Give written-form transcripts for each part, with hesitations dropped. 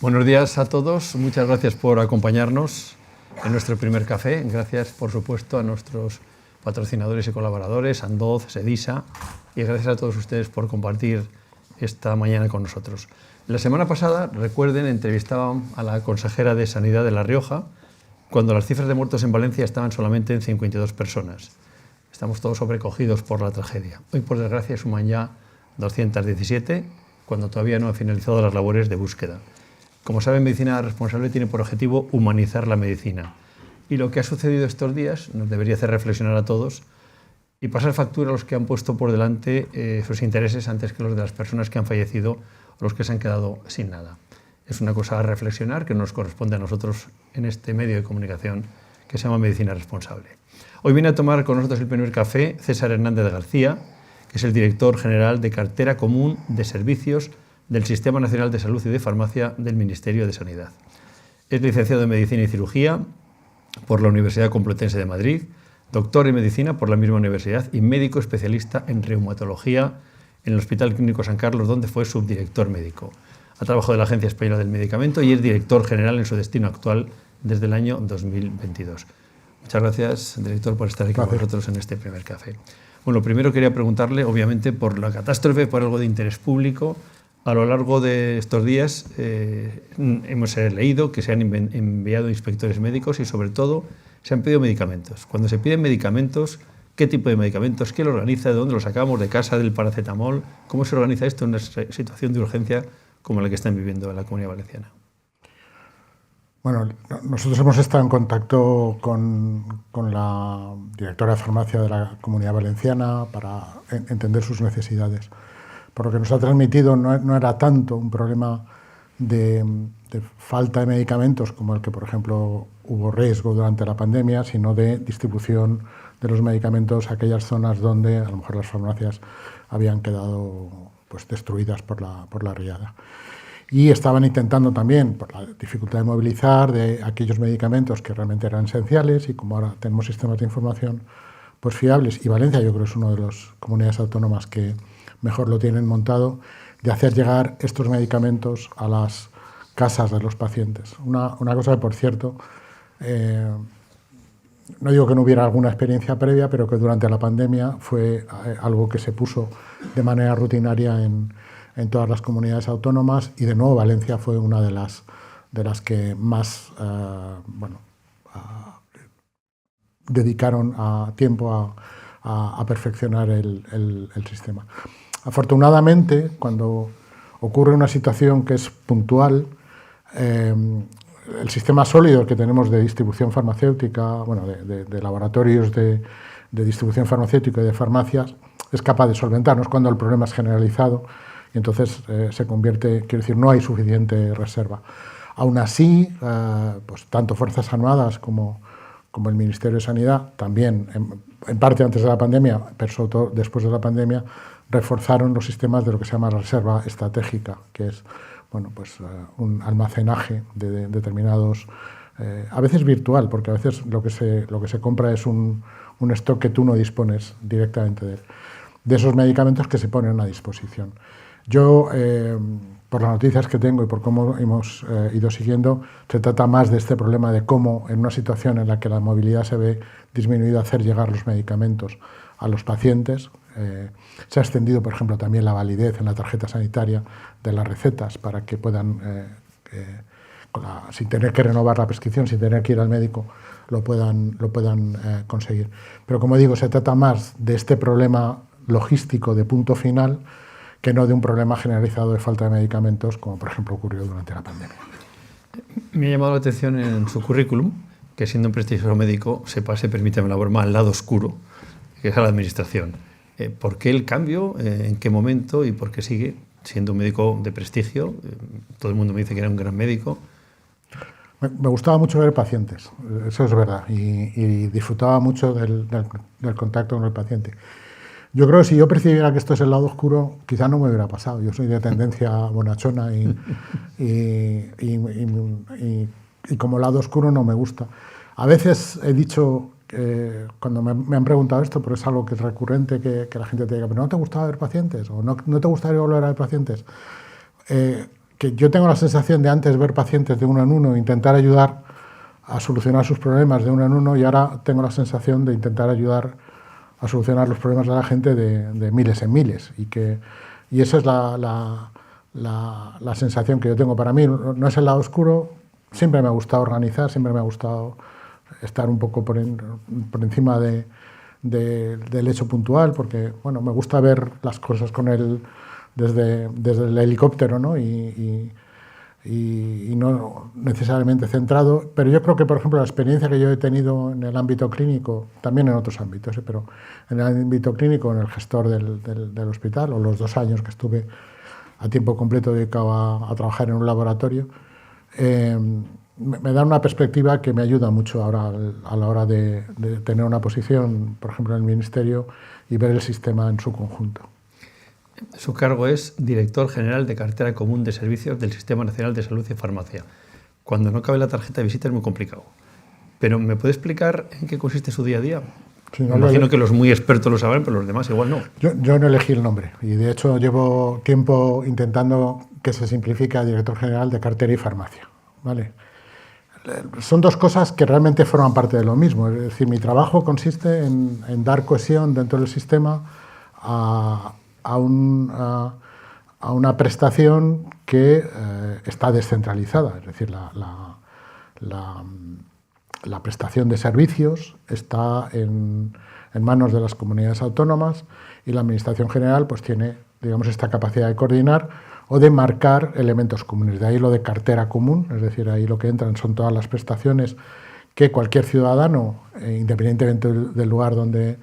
Buenos días a todos, muchas gracias por acompañarnos en nuestro primer café. Gracias, por supuesto, a nuestros patrocinadores y colaboradores, Andoz, Sedisa, y gracias a todos ustedes por compartir esta mañana con nosotros. La semana pasada, recuerden, entrevistaba a la consejera de Sanidad de La Rioja cuando las cifras de muertos en Valencia estaban solamente en 52 personas. Estamos todos sobrecogidos por la tragedia. Hoy, por desgracia, suman ya 217, cuando todavía no han finalizado las labores de búsqueda. Como saben, Medicina Responsable tiene por objetivo humanizar la medicina. Y lo que ha sucedido estos días nos debería hacer reflexionar a todos y pasar factura a los que han puesto por delante sus intereses antes que los de las personas que han fallecido o los que se han quedado sin nada. Es una cosa a reflexionar que nos corresponde a nosotros en este medio de comunicación que se llama Medicina Responsable. Hoy viene a tomar con nosotros el primer café César Hernández García, que es el director general de Cartera Común de Servicios del Sistema Nacional de Salud y de Farmacia del Ministerio de Sanidad. Es licenciado en Medicina y Cirugía por la Universidad Complutense de Madrid, doctor en Medicina por la misma universidad y médico especialista en reumatología en el Hospital Clínico San Carlos, donde fue subdirector médico. Ha trabajado en la Agencia Española del Medicamento y es director general en su destino actual desde el año 2022. Muchas gracias, director, por estar aquí con nosotros en este primer café. Bueno, primero quería preguntarle, obviamente, por la catástrofe, por algo de interés público. A lo largo de estos días hemos leído que se han enviado inspectores médicos y, sobre todo, se han pedido medicamentos. Cuando se piden medicamentos, ¿qué tipo de medicamentos? ¿Quién lo organiza? ¿De dónde lo sacamos? ¿De casa? ¿Del paracetamol? ¿Cómo se organiza esto en una situación de urgencia como la que están viviendo en la Comunidad Valenciana? Bueno, nosotros hemos estado en contacto con la directora de farmacia de la Comunidad Valenciana para entender sus necesidades. Por lo que nos ha transmitido no era tanto un problema de falta de medicamentos como el que, por ejemplo, hubo riesgo durante la pandemia, sino de distribución de los medicamentos a aquellas zonas donde a lo mejor las farmacias habían quedado pues, destruidas por la riada. Y estaban intentando también, por la dificultad de movilizar, de aquellos medicamentos que realmente eran esenciales, y como ahora tenemos sistemas de información pues, fiables, y Valencia yo creo es una de las comunidades autónomas que mejor lo tienen montado, de hacer llegar estos medicamentos a las casas de los pacientes. Una cosa que, por cierto, no digo que no hubiera alguna experiencia previa, pero que durante la pandemia fue algo que se puso de manera rutinaria en todas las comunidades autónomas, y de nuevo Valencia fue una de las que más dedicaron tiempo a perfeccionar el sistema. Afortunadamente, cuando ocurre una situación que es puntual, el sistema sólido que tenemos de distribución farmacéutica, bueno, de laboratorios de distribución farmacéutica y de farmacias, es capaz de solventarnos cuando el problema es generalizado y entonces se convierte, quiero decir, no hay suficiente reserva. Aún así, pues tanto Fuerzas Armadas como el Ministerio de Sanidad, también en parte antes de la pandemia, pero sobre todo después de la pandemia, reforzaron los sistemas de lo que se llama reserva estratégica, que es bueno, pues, un almacenaje de determinados, a veces virtual, porque a veces lo que se compra es un stock que tú no dispones directamente de esos medicamentos que se ponen a disposición. Yo, por las noticias que tengo y por cómo hemos ido siguiendo, se trata más de este problema de cómo, en una situación en la que la movilidad se ve disminuida, hacer llegar los medicamentos a los pacientes. Se ha extendido, por ejemplo, también la validez en la tarjeta sanitaria de las recetas para que puedan, sin tener que renovar la prescripción, sin tener que ir al médico, lo puedan conseguir. Pero, como digo, se trata más de este problema logístico de punto final que no de un problema generalizado de falta de medicamentos, como por ejemplo ocurrió durante la pandemia. Me ha llamado la atención en su currículum que, siendo un prestigioso médico, se permítame la broma, al lado oscuro, que es a la administración. ¿Por qué el cambio? ¿En qué momento? ¿Y por qué sigue siendo un médico de prestigio? Todo el mundo me dice que era un gran médico. Me gustaba mucho ver pacientes, eso es verdad, y disfrutaba mucho del contacto con el paciente. Yo creo que si yo percibiera que esto es el lado oscuro, quizá no me hubiera pasado. Yo soy de tendencia bonachona y como lado oscuro no me gusta. A veces he dicho, cuando me han preguntado esto, pero es algo que es recurrente, que la gente te diga, ¿pero no te gustaba ver pacientes? ¿O no te gustaría volver a ver pacientes? que yo tengo la sensación de antes ver pacientes de uno en uno, intentar ayudar a solucionar sus problemas de uno en uno, y ahora tengo la sensación de intentar ayudar a solucionar los problemas de la gente de miles en miles. Y esa es la sensación que yo tengo. Para mí no es el lado oscuro, siempre me ha gustado organizar, siempre me ha gustado estar un poco por encima del hecho puntual, porque bueno, me gusta ver las cosas desde el helicóptero, ¿no? y no necesariamente centrado, pero yo creo que, por ejemplo, la experiencia que yo he tenido en el ámbito clínico, también en otros ámbitos, pero en el ámbito clínico, en el gestor del hospital, o los 2 años que estuve a tiempo completo dedicado a trabajar en un laboratorio, me da una perspectiva que me ayuda mucho ahora a la hora de tener una posición, por ejemplo, en el Ministerio, y ver el sistema en su conjunto. Su cargo es Director General de Cartera Común de Servicios del Sistema Nacional de Salud y Farmacia. Cuando no cabe la tarjeta de visita es muy complicado. Pero ¿me puede explicar en qué consiste su día a día? Sí, no, me imagino que los muy expertos lo sabrán, pero los demás igual no. Yo no elegí el nombre, y de hecho llevo tiempo intentando que se simplifique a Director General de Cartera y Farmacia, ¿vale? Son 2 cosas que realmente forman parte de lo mismo. Es decir, mi trabajo consiste en dar cohesión dentro del sistema a una prestación que está descentralizada. Es decir, la prestación de servicios está en manos de las comunidades autónomas, y la Administración General pues tiene, digamos, esta capacidad de coordinar o de marcar elementos comunes. De ahí lo de cartera común, es decir, ahí lo que entran son todas las prestaciones que cualquier ciudadano, independientemente del lugar donde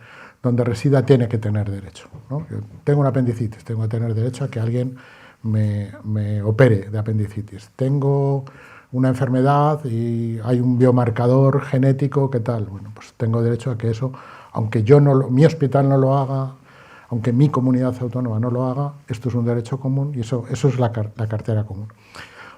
resida, tiene que tener derecho, ¿no? Yo tengo una apendicitis, tengo que tener derecho a que alguien me opere de apendicitis. Tengo una enfermedad y hay un biomarcador genético, ¿qué tal? Bueno, pues tengo derecho a que eso, aunque mi hospital no lo haga, aunque mi comunidad autónoma no lo haga, esto es un derecho común, y eso es la cartera común.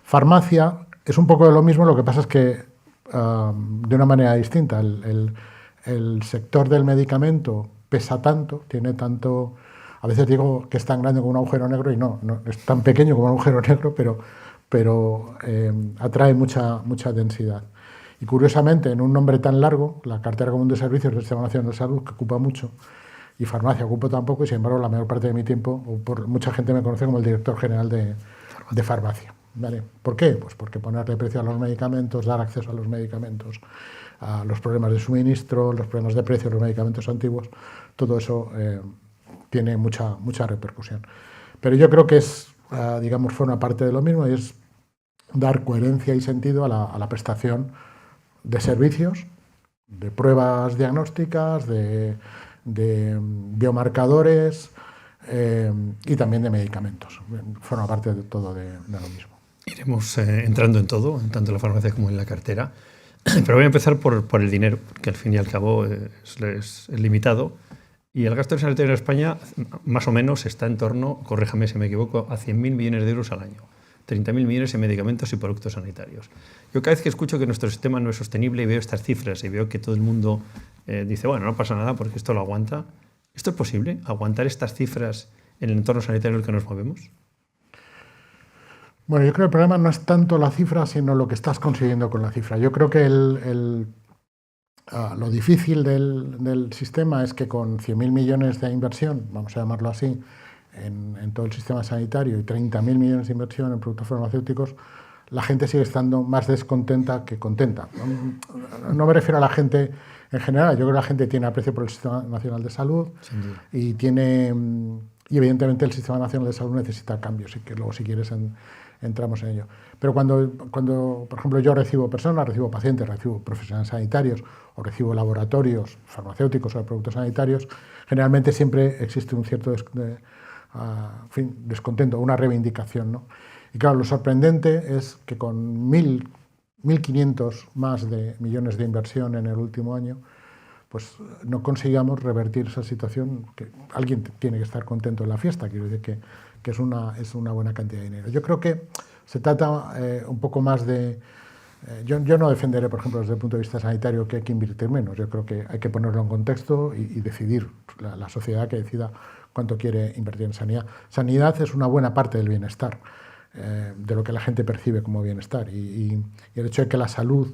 Farmacia es un poco de lo mismo, lo que pasa es que de una manera distinta. El sector del medicamento pesa tanto, tiene tanto, a veces digo que es tan grande como un agujero negro, y no es tan pequeño como un agujero negro, pero atrae mucha densidad. Y curiosamente, en un nombre tan largo, la Cartera Común de Servicios del Sistema Nacional de Salud, que ocupa mucho, y Farmacia ocupa tan poco, y sin embargo la mayor parte de mi tiempo, mucha gente me conoce como el Director General de Farmacia, ¿vale? ¿Por qué? Pues porque ponerle precio a los medicamentos, dar acceso a los medicamentos, a los problemas de suministro, los problemas de precio de los medicamentos antiguos, todo eso tiene mucha repercusión. Pero yo creo que digamos, forma parte de lo mismo, y es dar coherencia y sentido a la prestación de servicios, de pruebas diagnósticas, de biomarcadores y también de medicamentos. Forma parte de todo de lo mismo. Iremos entrando en todo, tanto en la farmacia como en la cartera. Pero voy a empezar por el dinero, que al fin y al cabo es limitado. Y el gasto sanitario en España, más o menos, está en torno, corríjame si me equivoco, a 100.000 millones de euros al año. 30.000 millones en medicamentos y productos sanitarios. Yo cada vez que escucho que nuestro sistema no es sostenible y veo estas cifras y veo que todo el mundo dice, bueno, no pasa nada porque esto lo aguanta. ¿Esto es posible? ¿Aguantar estas cifras en el entorno sanitario en el que nos movemos? Bueno, yo creo que el problema no es tanto la cifra, sino lo que estás consiguiendo con la cifra. Yo creo que lo difícil del sistema es que con 100.000 millones de inversión, vamos a llamarlo así, en todo el sistema sanitario, y 30.000 millones de inversión en productos farmacéuticos, la gente sigue estando más descontenta que contenta. No me refiero a la gente en general, yo creo que la gente tiene aprecio por el Sistema Nacional de Salud y evidentemente el Sistema Nacional de Salud necesita cambios, y que luego, si quieres, entramos en ello. Pero cuando, por ejemplo, yo recibo personas, recibo pacientes, recibo profesionales sanitarios o recibo laboratorios farmacéuticos o productos sanitarios, generalmente siempre existe un cierto descontento, una reivindicación, ¿no? Y claro, lo sorprendente es que con 1.500 más de millones de inversión en el último año, pues no consigamos revertir esa situación. Que alguien tiene que estar contento en la fiesta, quiero decir que es una buena cantidad de dinero. Yo creo que se trata un poco más de... Yo no defenderé, por ejemplo, desde el punto de vista sanitario, que hay que invertir menos. Yo creo que hay que ponerlo en contexto y decidir, la sociedad que decida cuánto quiere invertir en sanidad. Sanidad es una buena parte del bienestar. de lo que la gente percibe como bienestar. Y el hecho de que la salud,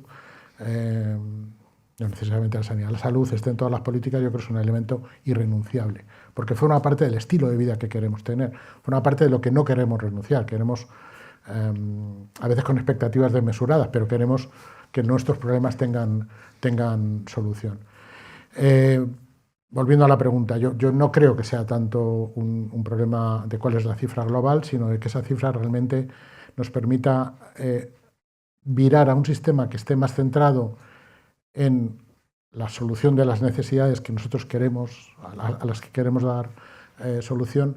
no necesariamente la sanidad, la salud esté en todas las políticas, yo creo que es un elemento irrenunciable, porque fue una parte del estilo de vida que queremos tener, fue una parte de lo que no queremos renunciar, queremos, a veces con expectativas desmesuradas, pero queremos que nuestros problemas tengan solución. Volviendo a la pregunta, yo no creo que sea tanto un problema de cuál es la cifra global, sino de que esa cifra realmente nos permita virar a un sistema que esté más centrado en la solución de las necesidades que nosotros queremos, a las que queremos dar solución,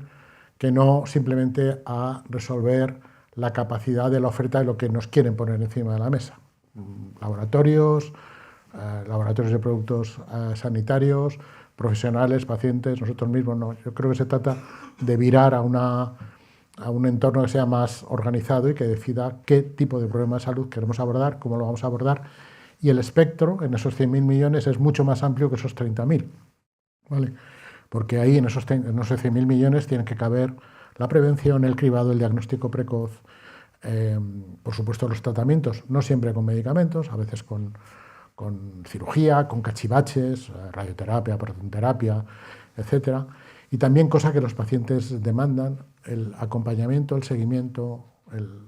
que no simplemente a resolver la capacidad de la oferta de lo que nos quieren poner encima de la mesa. Laboratorios de productos sanitarios, profesionales, pacientes, nosotros mismos, no. Yo creo que se trata de virar a un entorno que sea más organizado y que decida qué tipo de problema de salud queremos abordar, cómo lo vamos a abordar, y el espectro en esos 100.000 millones es mucho más amplio que esos 30.000, ¿vale? Porque ahí en esos 100.000 millones tienen que caber la prevención, el cribado, el diagnóstico precoz, por supuesto los tratamientos, no siempre con medicamentos, a veces con cirugía, con cachivaches, radioterapia, protonterapia, etc. Y también cosas que los pacientes demandan, el acompañamiento, el seguimiento, el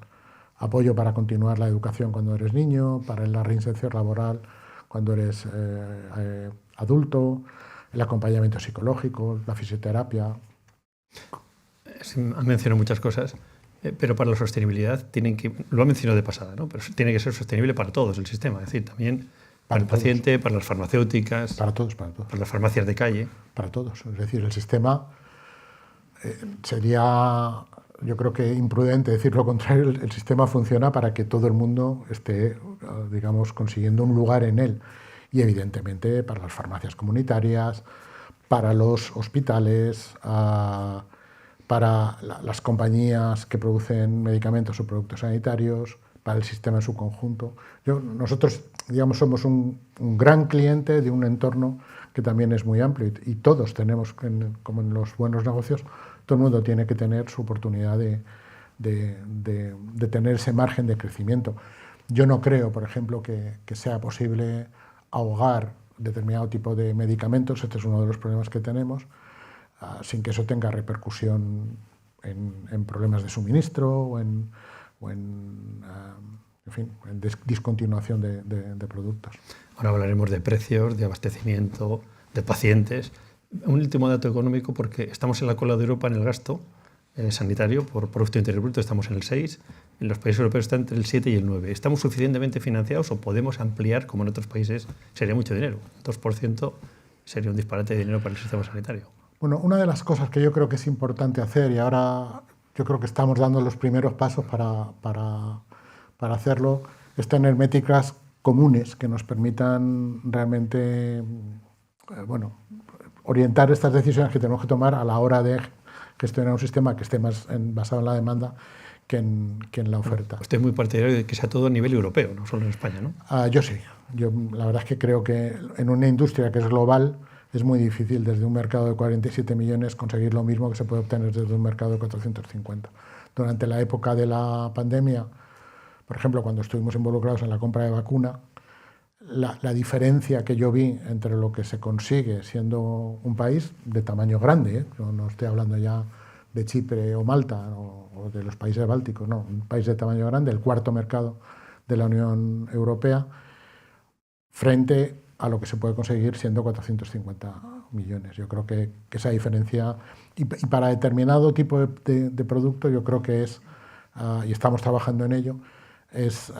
apoyo para continuar la educación cuando eres niño, para la reinserción laboral cuando eres adulto, el acompañamiento psicológico, la fisioterapia. Han mencionado muchas cosas, pero para la sostenibilidad lo ha mencionado de pasada, ¿no? Pero tiene que ser sostenible para todos el sistema, es decir, también para el paciente, para las farmacéuticas, para todos. Para las farmacias de calle. Para todos. Es decir, el sistema sería, yo creo que imprudente decir lo contrario, el sistema funciona para que todo el mundo esté, digamos, consiguiendo un lugar en él. Y evidentemente para las farmacias comunitarias, para los hospitales, para las compañías que producen medicamentos o productos sanitarios, para el sistema en su conjunto. Nosotros, digamos, somos un gran cliente de un entorno que también es muy amplio y todos tenemos, como en los buenos negocios, todo el mundo tiene que tener su oportunidad de tener ese margen de crecimiento. Yo no creo, por ejemplo, que sea posible ahogar determinado tipo de medicamentos, este es uno de los problemas que tenemos, sin que eso tenga repercusión en problemas de suministro o en discontinuación de productos. Ahora hablaremos de precios, de abastecimiento, de pacientes. Un último dato económico, porque estamos en la cola de Europa en el gasto sanitario por Producto Interior Bruto, estamos en el 6, en los países europeos está entre el 7 y el 9. ¿Estamos suficientemente financiados o podemos ampliar, como en otros países? Sería mucho dinero, 2% sería un disparate de dinero para el sistema sanitario. Bueno, una de las cosas que yo creo que es importante hacer, y ahora yo creo que estamos dando los primeros pasos para hacerlo, es tener métricas comunes que nos permitan realmente orientar estas decisiones que tenemos que tomar a la hora de gestionar un sistema que esté más basado en la demanda que en la oferta. Estoy muy partidario de que sea todo a nivel europeo, no solo en España, ¿no? Yo sí. Yo la verdad es que creo que en una industria que es global es muy difícil desde un mercado de 47 millones conseguir lo mismo que se puede obtener desde un mercado de 450. Durante la época de la pandemia, por ejemplo, cuando estuvimos involucrados en la compra de vacuna, la diferencia que yo vi entre lo que se consigue siendo un país de tamaño grande, yo no estoy hablando ya de Chipre o Malta o de los países bálticos, no, un país de tamaño grande, el cuarto mercado de la Unión Europea, frente a lo que se puede conseguir siendo 450 millones. Yo creo que esa diferencia, y para determinado tipo de producto, yo creo que es, y estamos trabajando en ello, es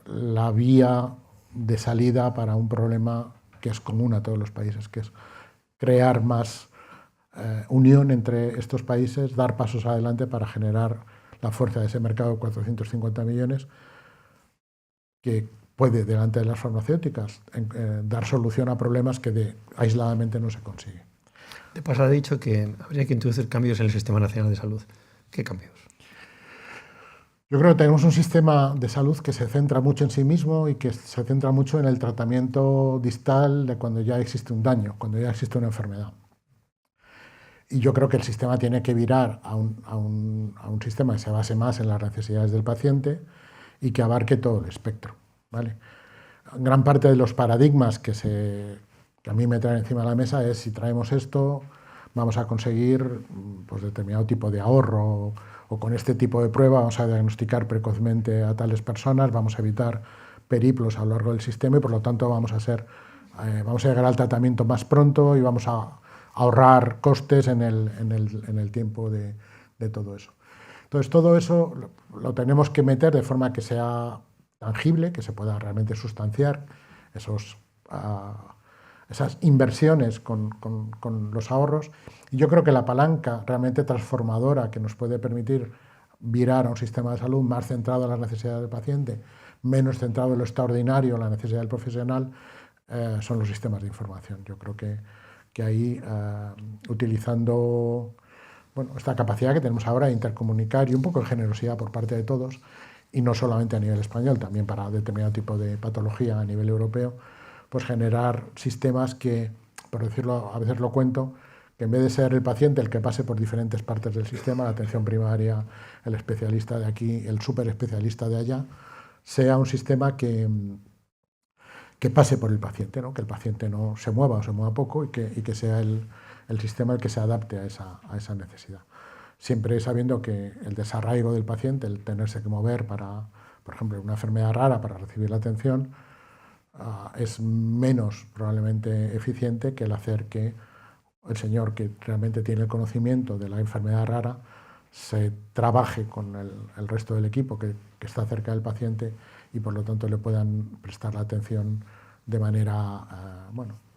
la vía de salida para un problema que es común a todos los países, que es crear más unión entre estos países, dar pasos adelante para generar la fuerza de ese mercado de 450 millones que puede, delante de las farmacéuticas, dar solución a problemas que aisladamente no se consigue. De paso ha dicho que habría que introducir cambios en el Sistema Nacional de Salud. ¿Qué cambios? Yo creo que tenemos un sistema de salud que se centra mucho en sí mismo y que se centra mucho en el tratamiento distal de cuando ya existe un daño, cuando ya existe una enfermedad. Y yo creo que el sistema tiene que virar a un sistema que se base más en las necesidades del paciente y que abarque todo el espectro, ¿vale? Gran parte de los paradigmas que a mí me traen encima de la mesa es: si traemos esto, vamos a conseguir pues, determinado tipo de ahorro, o con este tipo de prueba vamos a diagnosticar precozmente a tales personas, vamos a evitar periplos a lo largo del sistema y por lo tanto vamos a llegar al tratamiento más pronto y vamos a ahorrar costes en el tiempo de todo eso. Entonces, todo eso lo tenemos que meter de forma que sea tangible, que se pueda realmente sustanciar esas inversiones con los ahorros. Y yo creo que la palanca realmente transformadora que nos puede permitir virar a un sistema de salud más centrado en las necesidades del paciente, menos centrado en lo extraordinario, en la necesidad del profesional, son los sistemas de información. Yo creo que ahí, utilizando esta capacidad que tenemos ahora de intercomunicar y un poco de generosidad por parte de todos, y no solamente a nivel español, también para determinado tipo de patología a nivel europeo, pues generar sistemas que, por decirlo, a veces lo cuento, que en vez de ser el paciente el que pase por diferentes partes del sistema, la atención primaria, el especialista de aquí, el superespecialista de allá, sea un sistema que pase por el paciente, ¿no? Que el paciente no se mueva o se mueva poco y que sea el sistema el que se adapte a esa necesidad. Siempre sabiendo que el desarraigo del paciente, el tenerse que mover para, por ejemplo, una enfermedad rara para recibir la atención, es menos probablemente eficiente que el hacer que el señor que realmente tiene el conocimiento de la enfermedad rara se trabaje con el resto del equipo que está cerca del paciente y por lo tanto le puedan prestar la atención de manera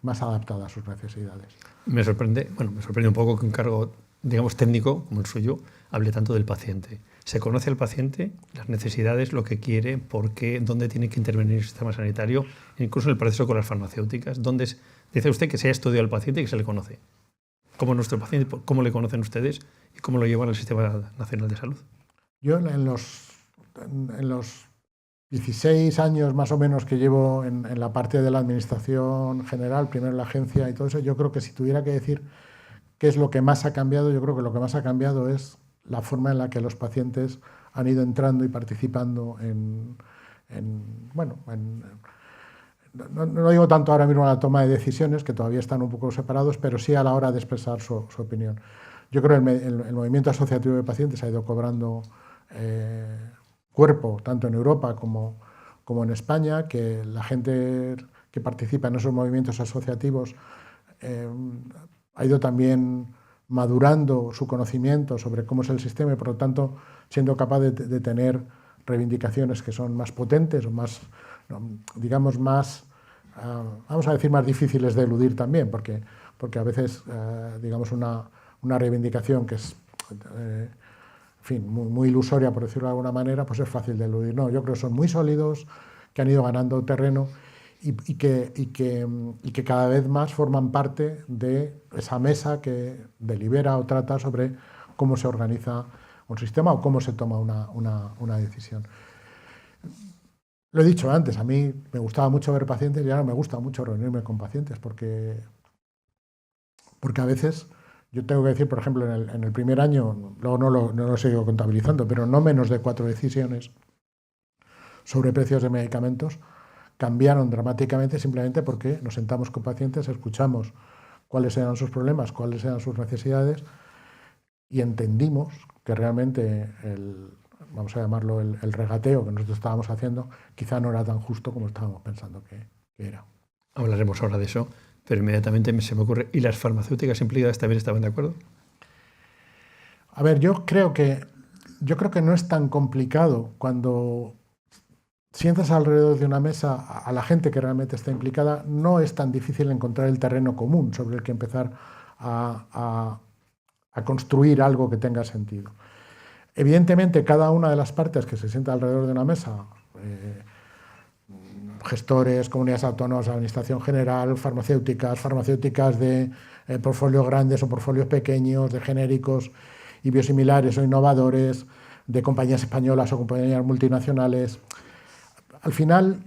más adaptada a sus necesidades. Me sorprende un poco que un cargo, digamos, técnico como el suyo hable tanto del paciente. Se conoce al paciente, las necesidades, lo que quiere, por qué, dónde tiene que intervenir el sistema sanitario, incluso en el proceso con las farmacéuticas. Dice usted que se ha estudiado al paciente y que se le conoce. ¿Cómo nuestro paciente, cómo le conocen ustedes y cómo lo llevan al Sistema Nacional de Salud? Yo en los 16 años más o menos que llevo en la parte de la administración general, primero en la agencia y todo eso, yo creo que si tuviera que decir qué es lo que más ha cambiado, yo creo que lo que más ha cambiado es la forma en la que los pacientes han ido entrando y participando no digo tanto ahora mismo a la toma de decisiones, que todavía están un poco separados, pero sí a la hora de expresar su opinión. Yo creo que el movimiento asociativo de pacientes ha ido cobrando cuerpo, tanto en Europa como en España, que la gente que participa en esos movimientos asociativos ha ido también madurando su conocimiento sobre cómo es el sistema y, por lo tanto, siendo capaz de tener reivindicaciones que son más potentes o más, digamos, más, vamos a decir, más difíciles de eludir también, porque a veces, digamos, una reivindicación que es, en fin, muy ilusoria, por decirlo de alguna manera, pues es fácil de eludir. No, yo creo que son muy sólidos, que han ido ganando terreno y que cada vez más forman parte de esa mesa que delibera o trata sobre cómo se organiza un sistema o cómo se toma una decisión. Lo he dicho antes, a mí me gustaba mucho ver pacientes y ahora me gusta mucho reunirme con pacientes porque a veces, yo tengo que decir, por ejemplo, en el primer año, luego no lo he seguido contabilizando, pero no menos de 4 decisiones sobre precios de medicamentos cambiaron dramáticamente simplemente porque nos sentamos con pacientes, escuchamos cuáles eran sus problemas, cuáles eran sus necesidades y entendimos que realmente vamos a llamarlo el regateo que nosotros estábamos haciendo quizá no era tan justo como estábamos pensando que era. Hablaremos ahora de eso, pero inmediatamente se me ocurre, ¿y las farmacéuticas implicadas también estaban de acuerdo? A ver, yo creo que no es tan complicado cuando sientas alrededor de una mesa a la gente que realmente está implicada, no es tan difícil encontrar el terreno común sobre el que empezar a construir algo que tenga sentido. Evidentemente, cada una de las partes que se sienta alrededor de una mesa, gestores, comunidades autónomas, administración general, farmacéuticas de portfolios grandes o portfolios pequeños, de genéricos y biosimilares o innovadores, de compañías españolas o compañías multinacionales. Al final,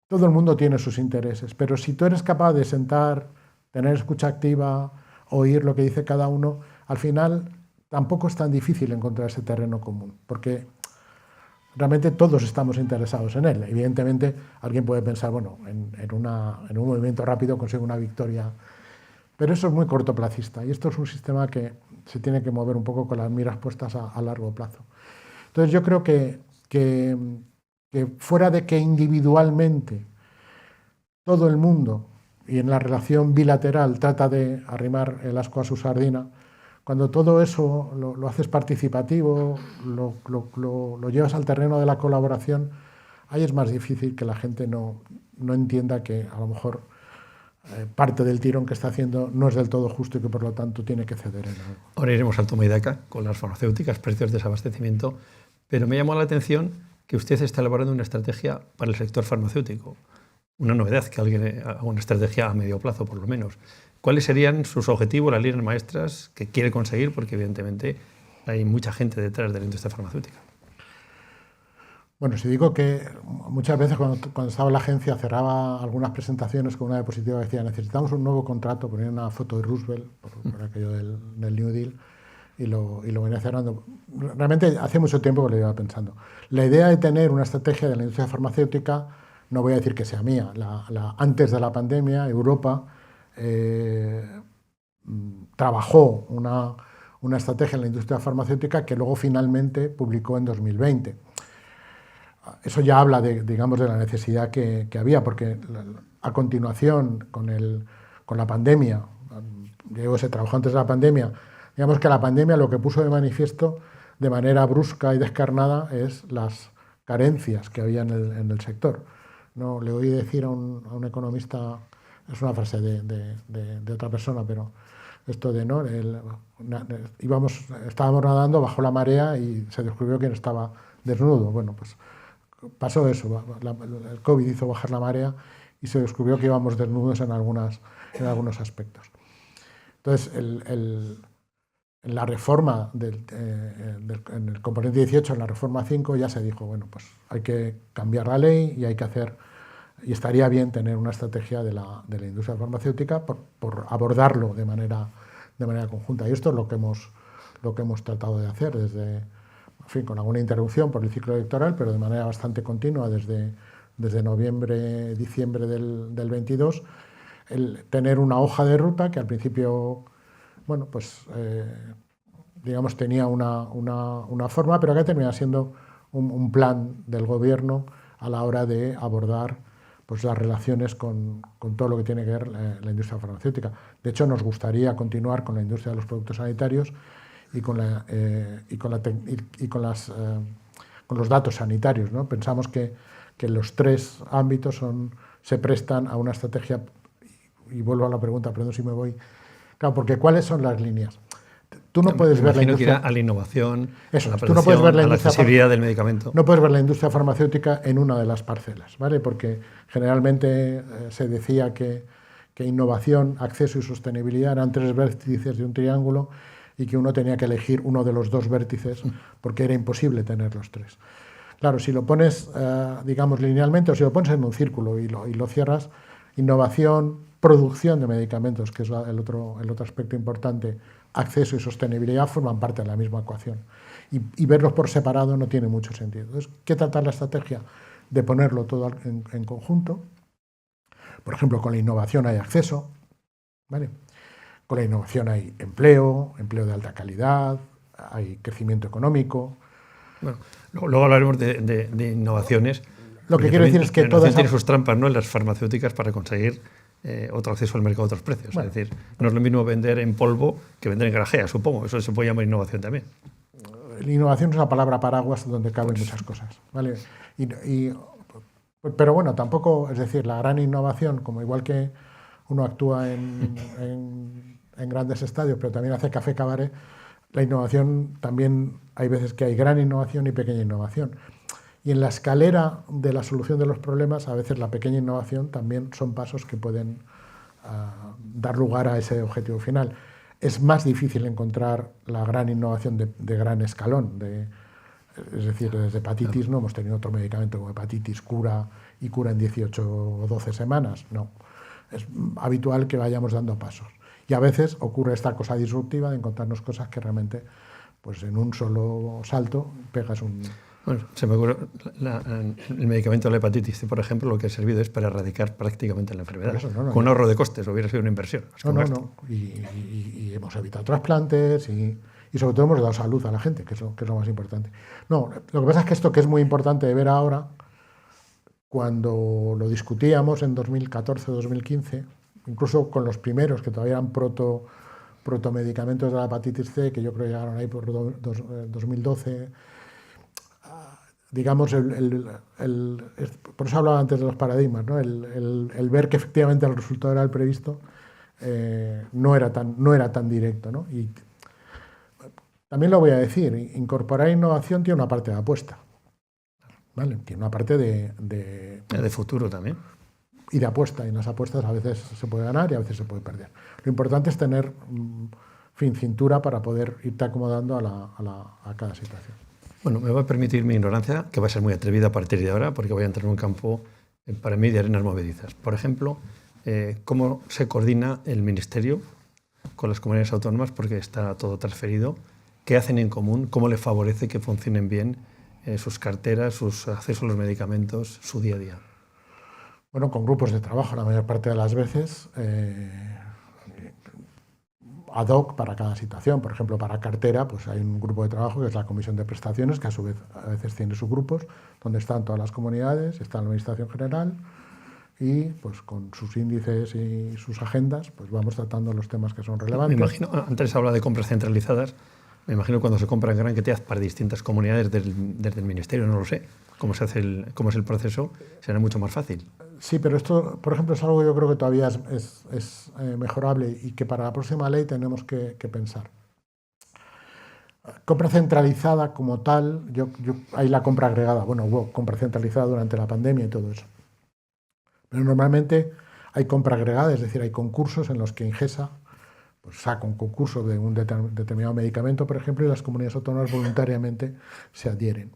todo el mundo tiene sus intereses, pero si tú eres capaz de sentar, tener escucha activa, oír lo que dice cada uno, al final tampoco es tan difícil encontrar ese terreno común, porque realmente todos estamos interesados en él. Evidentemente, alguien puede pensar, bueno, en un movimiento rápido consigo una victoria, pero eso es muy cortoplacista y esto es un sistema que se tiene que mover un poco con las miras puestas a largo plazo. Entonces yo creo que fuera de que individualmente todo el mundo y en la relación bilateral trata de arrimar el ascua a su sardina, cuando todo eso lo haces participativo, lo llevas al terreno de la colaboración, ahí es más difícil que la gente no entienda que a lo mejor parte del tirón que está haciendo no es del todo justo y que por lo tanto tiene que ceder en algo. Ahora iremos al toma y daca con las farmacéuticas, precios de desabastecimiento, pero me llamó la atención que usted está elaborando una estrategia para el sector farmacéutico. Una novedad que alguien haga una estrategia a medio plazo, por lo menos. ¿Cuáles serían sus objetivos, las líneas maestras que quiere conseguir? Porque evidentemente hay mucha gente detrás de la industria farmacéutica. Bueno, si digo que muchas veces cuando estaba en la agencia cerraba algunas presentaciones con una diapositiva que decía necesitamos un nuevo contrato, ponía una foto de Roosevelt por aquello del New Deal y lo venía cerrando. Realmente hace mucho tiempo que lo iba pensando. La idea de tener una estrategia de la industria farmacéutica, no voy a decir que sea mía, antes de la pandemia Europa trabajó una estrategia en la industria farmacéutica que luego finalmente publicó en 2020. Eso ya habla digamos, de la necesidad que había, porque a continuación, con la pandemia, Diego se trabajó antes de la pandemia, digamos que la pandemia lo que puso de manifiesto de manera brusca y descarnada es las carencias que había en el sector. No, le oí decir a un economista, es una frase de otra persona, pero esto de no, estábamos nadando bajo la marea y se descubrió quién estaba desnudo. Bueno, pues pasó eso, el COVID hizo bajar la marea y se descubrió que íbamos desnudos en algunos aspectos. Entonces, en la reforma, en el componente 18, en la reforma 5, ya se dijo, bueno, pues hay que cambiar la ley y hay que hacer, y estaría bien tener una estrategia de la industria farmacéutica por abordarlo de manera conjunta. Y esto es lo que hemos tratado de hacer desde, en fin, con alguna interrupción por el ciclo electoral, pero de manera bastante continua desde noviembre, diciembre del 22, el tener una hoja de ruta que al principio, bueno, pues digamos tenía una forma, pero que ha terminado siendo un plan del gobierno a la hora de abordar pues, las relaciones con todo lo que tiene que ver la industria farmacéutica. De hecho, nos gustaría continuar con la industria de los productos sanitarios y con los datos sanitarios, ¿no? Pensamos que los tres ámbitos se prestan a una estrategia, y vuelvo a la pregunta, perdón si me voy. Claro, porque ¿cuáles son las líneas? Tú no puedes ver la industria... a la innovación, eso, a la tú no puedes ver a la accesibilidad del medicamento. No puedes ver la industria farmacéutica en una de las parcelas, ¿vale? Porque generalmente se decía que innovación, acceso y sostenibilidad eran tres vértices de un triángulo y que uno tenía que elegir uno de los dos vértices porque era imposible tener los tres. Claro, si lo pones, digamos, linealmente o si lo pones en un círculo y lo cierras, innovación, producción de medicamentos, que es el otro aspecto importante, acceso y sostenibilidad forman parte de la misma ecuación. Y verlos por separado no tiene mucho sentido. Entonces, ¿qué tratar la estrategia? De ponerlo todo en conjunto. Por ejemplo, con la innovación hay acceso, ¿vale? Con la innovación hay empleo de alta calidad, hay crecimiento económico. Bueno, luego hablaremos de innovaciones. Lo que quiero decir es que la innovación tiene sus trampas, ¿no?, en las farmacéuticas para conseguir otro acceso al mercado a otros precios. Bueno, es decir, no es lo mismo vender en polvo que vender en grajea, supongo. Eso se puede llamar innovación también. La innovación es una palabra paraguas donde caben muchas cosas, ¿vale? Pero bueno, tampoco, es decir, la gran innovación, como igual que uno actúa en grandes estadios, pero también hace café cabaret, la innovación también hay veces que hay gran innovación y pequeña innovación. Y en la escalera de la solución de los problemas, a veces la pequeña innovación también son pasos que pueden dar lugar a ese objetivo final. Es más difícil encontrar la gran innovación de gran escalón. Es decir, desde hepatitis no hemos tenido otro medicamento como hepatitis cura en 18 o 12 semanas. No. Es habitual que vayamos dando pasos. Y a veces ocurre esta cosa disruptiva de encontrarnos cosas que realmente, pues en un solo salto, pegas un... Bueno, se me ocurre, el medicamento de la hepatitis C, por ejemplo, lo que ha servido es para erradicar prácticamente la enfermedad. Eso, con un ahorro de costes, hubiera sido una inversión. No. Y hemos evitado trasplantes y sobre todo hemos dado salud a la gente, que es lo más importante. No, lo que pasa es que esto que es muy importante de ver ahora, cuando lo discutíamos en 2014-2015, incluso con los primeros que todavía eran protomedicamentos de la hepatitis C, que yo creo que llegaron ahí por 2012, digamos, por eso hablaba antes de los paradigmas, ¿no? El ver que efectivamente el resultado era el previsto no era tan directo, ¿no? Y también lo voy a decir, incorporar innovación tiene una parte de apuesta, ¿vale? Tiene una parte de futuro también. Y de apuesta, y en las apuestas a veces se puede ganar y a veces se puede perder. Lo importante es tener cintura para poder irte acomodando a cada situación. Bueno, me va a permitir mi ignorancia, que va a ser muy atrevida a partir de ahora, porque voy a entrar en un campo, para mí, de arenas movedizas. Por ejemplo, ¿cómo se coordina el Ministerio con las comunidades autónomas? Porque está todo transferido. ¿Qué hacen en común? ¿Cómo le favorece que funcionen bien sus carteras, sus accesos a los medicamentos, su día a día? Bueno, con grupos de trabajo la mayor parte de las veces, ad hoc para cada situación. Por ejemplo, para cartera, pues hay un grupo de trabajo que es la Comisión de Prestaciones, que a su vez a veces tiene sus grupos, donde están todas las comunidades, está la Administración General y pues con sus índices y sus agendas pues vamos tratando los temas que son relevantes. Me imagino, antes hablaba de compras centralizadas, me imagino cuando se compra en gran cantidad para distintas comunidades desde el Ministerio, no lo sé, cómo es el proceso, será mucho más fácil. Sí, pero esto, por ejemplo, es algo que yo creo que todavía es mejorable y que para la próxima ley tenemos que pensar. Compra centralizada como tal, hay la compra agregada, bueno, hubo compra centralizada durante la pandemia y todo eso. Pero normalmente hay compra agregada, es decir, hay concursos en los que Ingesa pues, saca un concurso de un determinado medicamento, por ejemplo, y las comunidades autónomas voluntariamente se adhieren.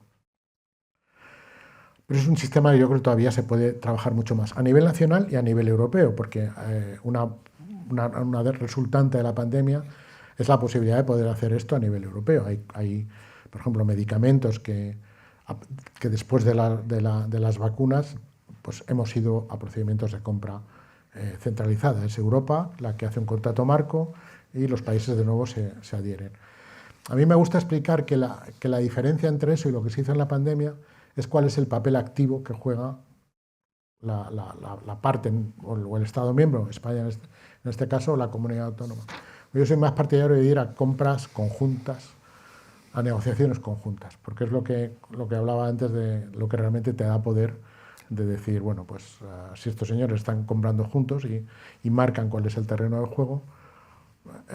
Pero es un sistema que yo creo que todavía se puede trabajar mucho más a nivel nacional y a nivel europeo, porque una resultante de la pandemia es la posibilidad de poder hacer esto a nivel europeo. Hay por ejemplo, medicamentos que después de las vacunas pues hemos ido a procedimientos de compra centralizada. Es Europa la que hace un contrato marco y los países de nuevo se adhieren. A mí me gusta explicar que la diferencia entre eso y lo que se hizo en la pandemia es cuál es el papel activo que juega la parte o el Estado miembro, España en este caso, o la comunidad autónoma. Yo soy más partidario de ir a compras conjuntas, a negociaciones conjuntas, porque es lo que hablaba antes de lo que realmente te da poder de decir, bueno, pues si estos señores están comprando juntos y marcan cuál es el terreno del juego,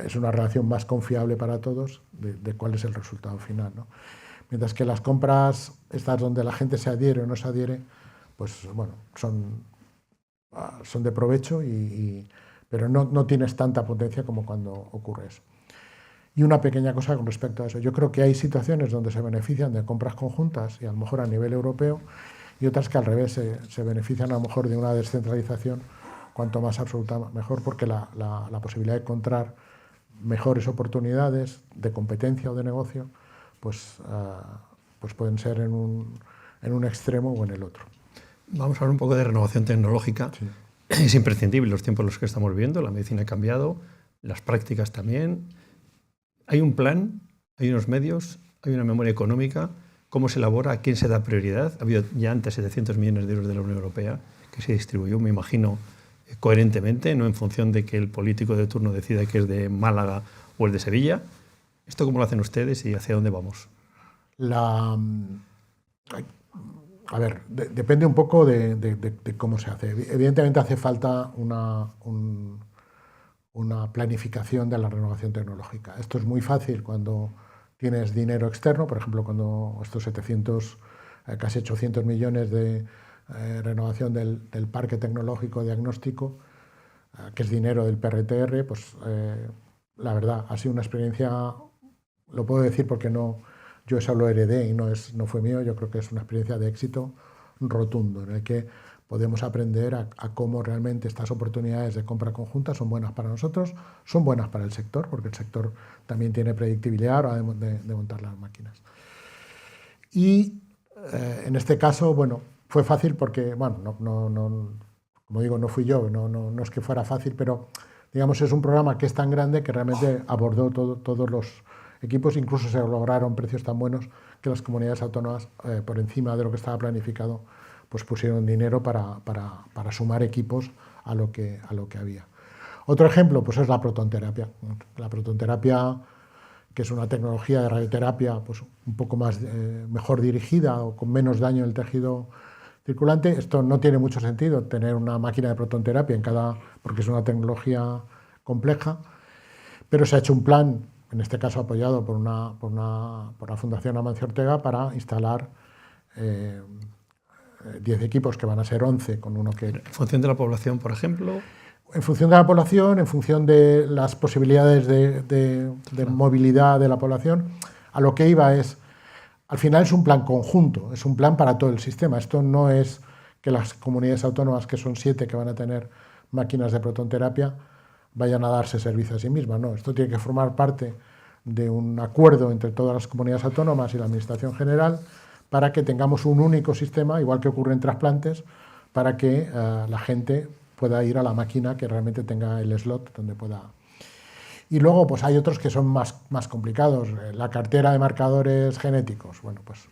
es una relación más confiable para todos de cuál es el resultado final, ¿no? Mientras que las compras, estas donde la gente se adhiere o no se adhiere, pues bueno, son de provecho, pero no tienes tanta potencia como cuando ocurre eso. Y una pequeña cosa con respecto a eso. Yo creo que hay situaciones donde se benefician de compras conjuntas y a lo mejor a nivel europeo y otras que al revés se benefician a lo mejor de una descentralización cuanto más absoluta mejor, porque la posibilidad de encontrar mejores oportunidades de competencia o de negocio pues pueden ser en un extremo o en el otro. Vamos a hablar un poco de renovación tecnológica. Sí. Es imprescindible los tiempos en los que estamos viviendo, la medicina ha cambiado, las prácticas también. ¿Hay un plan? ¿Hay unos medios? ¿Hay una memoria económica? ¿Cómo se elabora? ¿A quién se da prioridad? Ha habido ya antes 700 millones de euros de la Unión Europea que se distribuyó, me imagino, coherentemente, no en función de que el político de turno decida que es de Málaga o es de Sevilla. ¿Esto cómo lo hacen ustedes y hacia dónde vamos? A ver, depende un poco de cómo se hace. Evidentemente hace falta una planificación de la renovación tecnológica. Esto es muy fácil cuando tienes dinero externo, por ejemplo, cuando estos casi 800 millones de renovación del parque tecnológico diagnóstico, que es dinero del PRTR, pues la verdad ha sido una experiencia, lo puedo decir porque yo eso lo heredé y no fue mío, yo creo que es una experiencia de éxito rotundo, en el que podemos aprender a cómo realmente estas oportunidades de compra conjunta son buenas para nosotros, son buenas para el sector, porque el sector también tiene predictibilidad a la hora de montar las máquinas. Y en este caso, bueno, fue fácil porque, bueno, como digo, no fui yo, no es que fuera fácil, pero digamos es un programa que es tan grande que realmente abordó todos los equipos, incluso se lograron precios tan buenos que las comunidades autónomas, por encima de lo que estaba planificado, pues pusieron dinero para sumar equipos a lo que había. Otro ejemplo pues es la protonterapia. La protonterapia, que es una tecnología de radioterapia pues un poco más mejor dirigida o con menos daño en el tejido circulante. Esto no tiene mucho sentido, tener una máquina de protonterapia porque es una tecnología compleja, pero se ha hecho un plan, en este caso apoyado por la Fundación Amancio Ortega, para instalar 10 equipos, que van a ser 11, con uno que... ¿En función de la población, por ejemplo? En función de la población, en función de las posibilidades de movilidad de la población. A lo que iba es, al final es un plan conjunto, es un plan para todo el sistema. Esto no es que las comunidades autónomas, que son 7 que van a tener máquinas de protonterapia, vayan a darse servicio a sí mismas. No, esto tiene que formar parte de un acuerdo entre todas las comunidades autónomas y la Administración General para que tengamos un único sistema, igual que ocurre en trasplantes, para que la gente pueda ir a la máquina que realmente tenga el slot donde pueda. Y luego pues hay otros que son más complicados. La cartera de marcadores genéticos, bueno, pues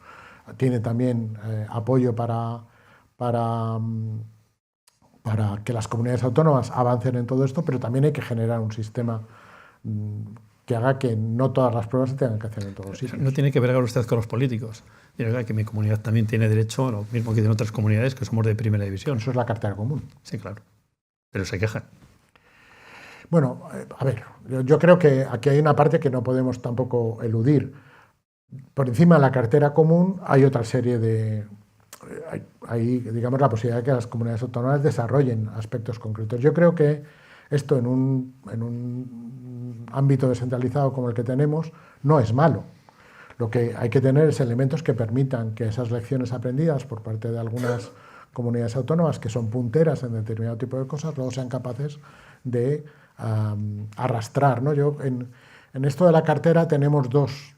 tiene también apoyo para que las comunidades autónomas avancen en todo esto, pero también hay que generar un sistema que haga que no todas las pruebas se tengan que hacer en todos los sitios. No tiene que bregar usted con los políticos. Diga que mi comunidad también tiene derecho a lo mismo que tienen otras comunidades que somos de primera división. Eso es la cartera común. Sí, claro. Pero se quejan. Bueno, a ver, yo creo que aquí hay una parte que no podemos tampoco eludir. Por encima de la cartera común hay otra serie de... Hay, digamos, la posibilidad de que las comunidades autónomas desarrollen aspectos concretos. Yo creo que esto en un ámbito descentralizado como el que tenemos no es malo. Lo que hay que tener es elementos que permitan que esas lecciones aprendidas por parte de algunas comunidades autónomas que son punteras en determinado tipo de cosas luego sean capaces de arrastrar, ¿no? Yo en esto de la cartera tenemos dos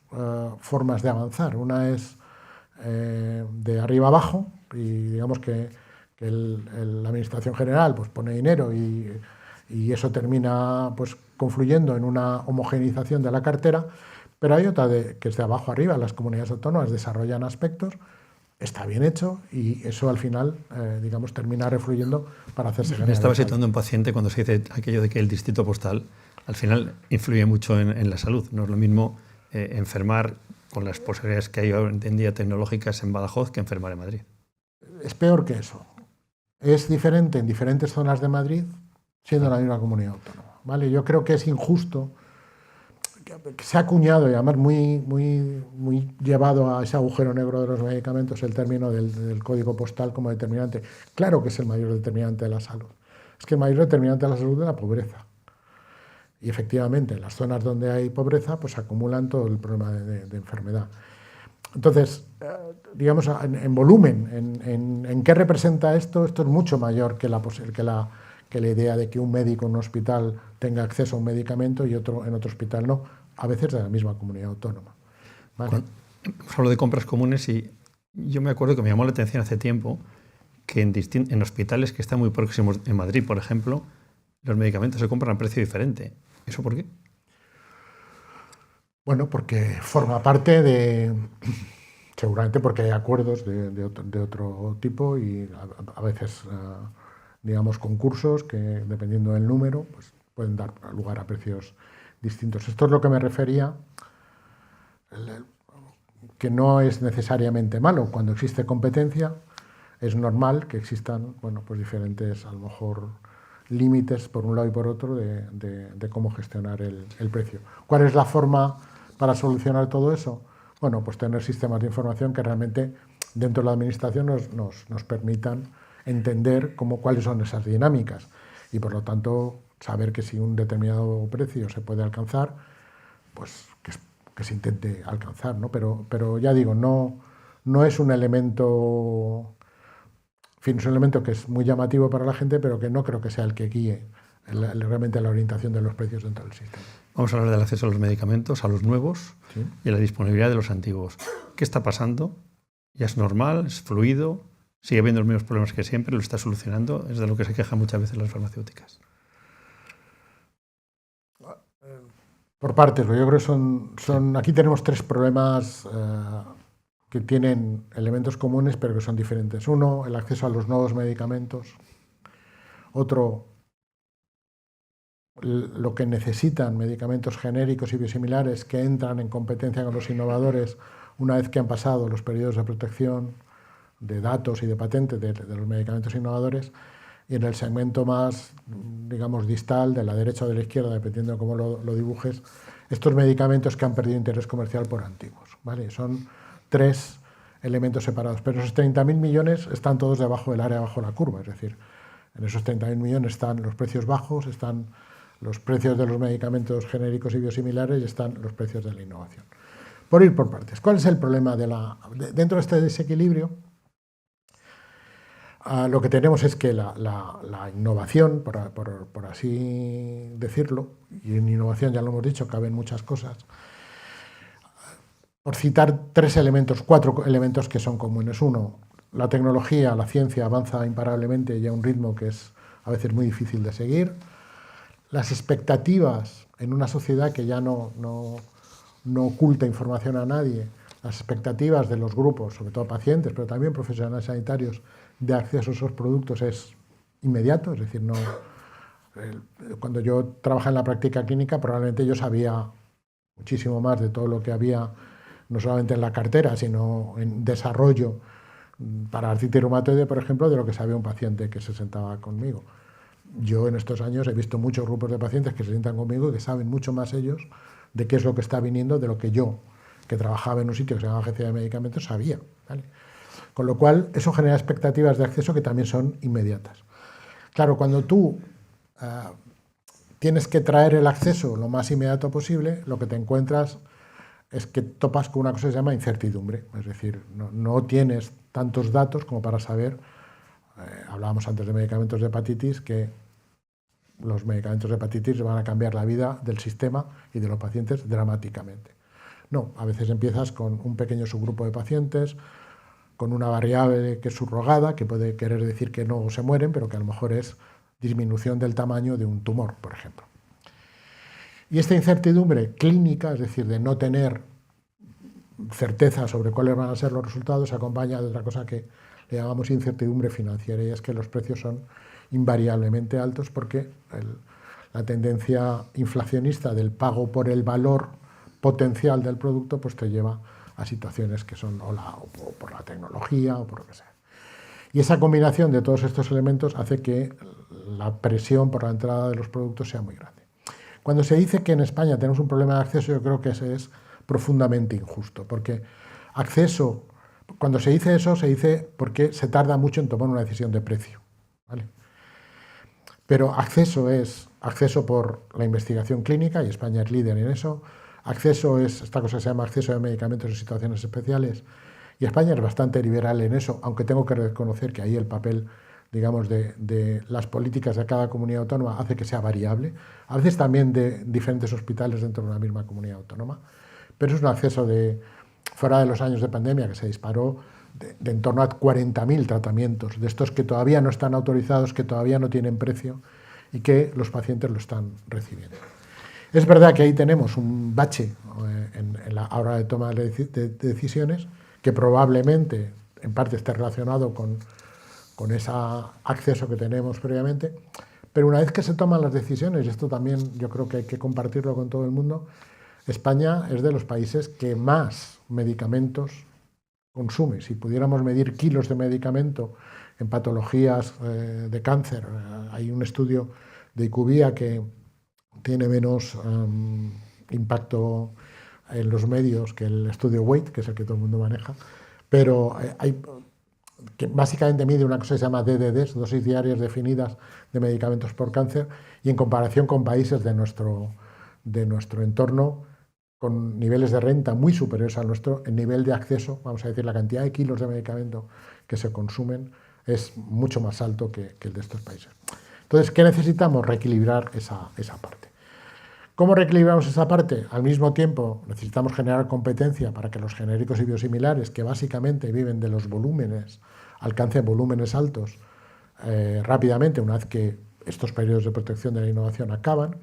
formas de avanzar. Una es de arriba abajo, y digamos que la Administración General pues pone dinero y eso termina pues confluyendo en una homogeneización de la cartera, pero hay otra que es de abajo arriba. Las comunidades autónomas desarrollan aspectos, está bien hecho y eso al final, digamos, termina refluyendo para hacerse ganar. Me estaba situando un paciente cuando se dice aquello de que el distrito postal al final influye mucho en la salud. No es lo mismo enfermar con las posibilidades que hay hoy en día tecnológicas en Badajoz que enfermar en Madrid. Es peor que eso. Es diferente en diferentes zonas de Madrid siendo la misma comunidad autónoma, ¿vale? Yo creo que es injusto que se ha acuñado, y además muy llevado a ese agujero negro de los medicamentos, el término del código postal como determinante. Claro que es el mayor determinante de la salud. Es que el mayor determinante de la salud es la pobreza. Y efectivamente, en las zonas donde hay pobreza, pues acumulan todo el problema de enfermedad. Entonces, digamos, en volumen, en qué representa esto es mucho mayor que la idea de que un médico en un hospital tenga acceso a un medicamento y otro en otro hospital no, a veces de la misma comunidad autónoma. ¿Vale? Hablo de compras comunes y yo me acuerdo que me llamó la atención hace tiempo que en hospitales que están muy próximos, en Madrid, por ejemplo, los medicamentos se compran a precio diferente. ¿Eso por qué? Bueno, porque forma parte seguramente porque hay acuerdos de otro tipo y a veces, digamos, concursos que, dependiendo del número, pues pueden dar lugar a precios distintos. Esto es lo que me refería, que no es necesariamente malo. Cuando existe competencia, es normal que existan, bueno, pues diferentes, a lo mejor, límites por un lado y por otro de cómo gestionar el precio. ¿Cuál es la forma para solucionar todo eso? Bueno, pues tener sistemas de información que realmente dentro de la administración nos permitan entender cuáles son esas dinámicas y por lo tanto saber que si un determinado precio se puede alcanzar, pues que se intente alcanzar, ¿no? Pero ya digo, no es un elemento fin, es un elemento que es muy llamativo para la gente, pero que no creo que sea el que guíe realmente la orientación de los precios dentro del sistema. Vamos a hablar del acceso a los medicamentos, a los nuevos, ¿sí?, y a la disponibilidad de los antiguos. ¿Qué está pasando? ¿Ya es normal? ¿Es fluido? ¿Sigue habiendo los mismos problemas que siempre? ¿Lo está solucionando? Es de lo que se quejan muchas veces las farmacéuticas. Por partes, yo creo que son aquí tenemos tres problemas que tienen elementos comunes pero que son diferentes. Uno, el acceso a los nuevos medicamentos. Otro, lo que necesitan medicamentos genéricos y biosimilares que entran en competencia con los innovadores una vez que han pasado los periodos de protección de datos y de patente de los medicamentos innovadores. Y en el segmento más, digamos, distal, de la derecha o de la izquierda, dependiendo de cómo lo dibujes, estos medicamentos que han perdido interés comercial por antiguos, ¿vale? Son tres elementos separados, pero esos 30.000 millones están todos debajo del área, bajo la curva, es decir, en esos 30.000 millones están los precios bajos, están los precios de los medicamentos genéricos y biosimilares y están los precios de la innovación. Por ir por partes, ¿cuál es el problema dentro de este desequilibrio? Lo que tenemos es que la innovación, por así decirlo, y en innovación ya lo hemos dicho, caben muchas cosas, por citar cuatro elementos que son comunes. Uno, la tecnología, la ciencia avanza imparablemente y a un ritmo que es a veces muy difícil de seguir. Las expectativas en una sociedad que ya no oculta información a nadie, las expectativas de los grupos, sobre todo pacientes, pero también profesionales sanitarios, de acceso a esos productos es inmediato, es decir, cuando yo trabajaba en la práctica clínica probablemente yo sabía muchísimo más de todo lo que había, no solamente en la cartera, sino en desarrollo para artritis reumatoide, por ejemplo, de lo que sabía un paciente que se sentaba conmigo. Yo en estos años he visto muchos grupos de pacientes que se sientan conmigo y que saben mucho más ellos de qué es lo que está viniendo de lo que yo, que trabajaba en un sitio que se llama Agencia de Medicamentos, sabía, ¿vale? Con lo cual, eso genera expectativas de acceso que también son inmediatas. Claro, cuando tú tienes que traer el acceso lo más inmediato posible, lo que te encuentras es que topas con una cosa que se llama incertidumbre. Es decir, no tienes tantos datos como para saber, hablábamos antes de medicamentos de hepatitis, que los medicamentos de hepatitis van a cambiar la vida del sistema y de los pacientes dramáticamente. No, a veces empiezas con un pequeño subgrupo de pacientes, con una variable que es subrogada, que puede querer decir que no se mueren, pero que a lo mejor es disminución del tamaño de un tumor, por ejemplo. Y esta incertidumbre clínica, es decir, de no tener certeza sobre cuáles van a ser los resultados, se acompaña de otra cosa que le llamamos incertidumbre financiera, y es que los precios son invariablemente altos porque la tendencia inflacionista del pago por el valor potencial del producto pues te lleva a situaciones que son o por la tecnología o por lo que sea. Y esa combinación de todos estos elementos hace que la presión por la entrada de los productos sea muy grande. Cuando se dice que en España tenemos un problema de acceso, yo creo que ese es profundamente injusto, porque acceso, cuando se dice eso, se dice porque se tarda mucho en tomar una decisión de precio, ¿vale? Pero acceso es acceso por la investigación clínica, y España es líder en eso. Acceso es esta cosa que se llama acceso a medicamentos en situaciones especiales, y España es bastante liberal en eso, aunque tengo que reconocer que ahí el papel, digamos, de las políticas de cada comunidad autónoma hace que sea variable, a veces también de diferentes hospitales dentro de una misma comunidad autónoma, pero es un acceso fuera de los años de pandemia que se disparó de en torno a 40.000 tratamientos, de estos que todavía no están autorizados, que todavía no tienen precio y que los pacientes lo están recibiendo. Es verdad que ahí tenemos un bache en la hora de toma de decisiones, que probablemente en parte esté relacionado con ese acceso que tenemos previamente, pero una vez que se toman las decisiones, y esto también yo creo que hay que compartirlo con todo el mundo, España es de los países que más medicamentos consume. Si pudiéramos medir kilos de medicamento en patologías de cáncer, hay un estudio de IQVIA que tiene menos impacto en los medios que el estudio WAIT, que es el que todo el mundo maneja, pero que básicamente mide una cosa que se llama DDDs, dosis diarias definidas de medicamentos por cáncer, y en comparación con países de nuestro entorno, con niveles de renta muy superiores al nuestro, el nivel de acceso, vamos a decir, la cantidad de kilos de medicamento que se consumen, es mucho más alto que el de estos países. Entonces, ¿qué necesitamos? Reequilibrar esa parte. ¿Cómo reequilibramos esa parte? Al mismo tiempo, necesitamos generar competencia para que los genéricos y biosimilares, que básicamente viven de los volúmenes, alcancen volúmenes altos rápidamente una vez que estos periodos de protección de la innovación acaban.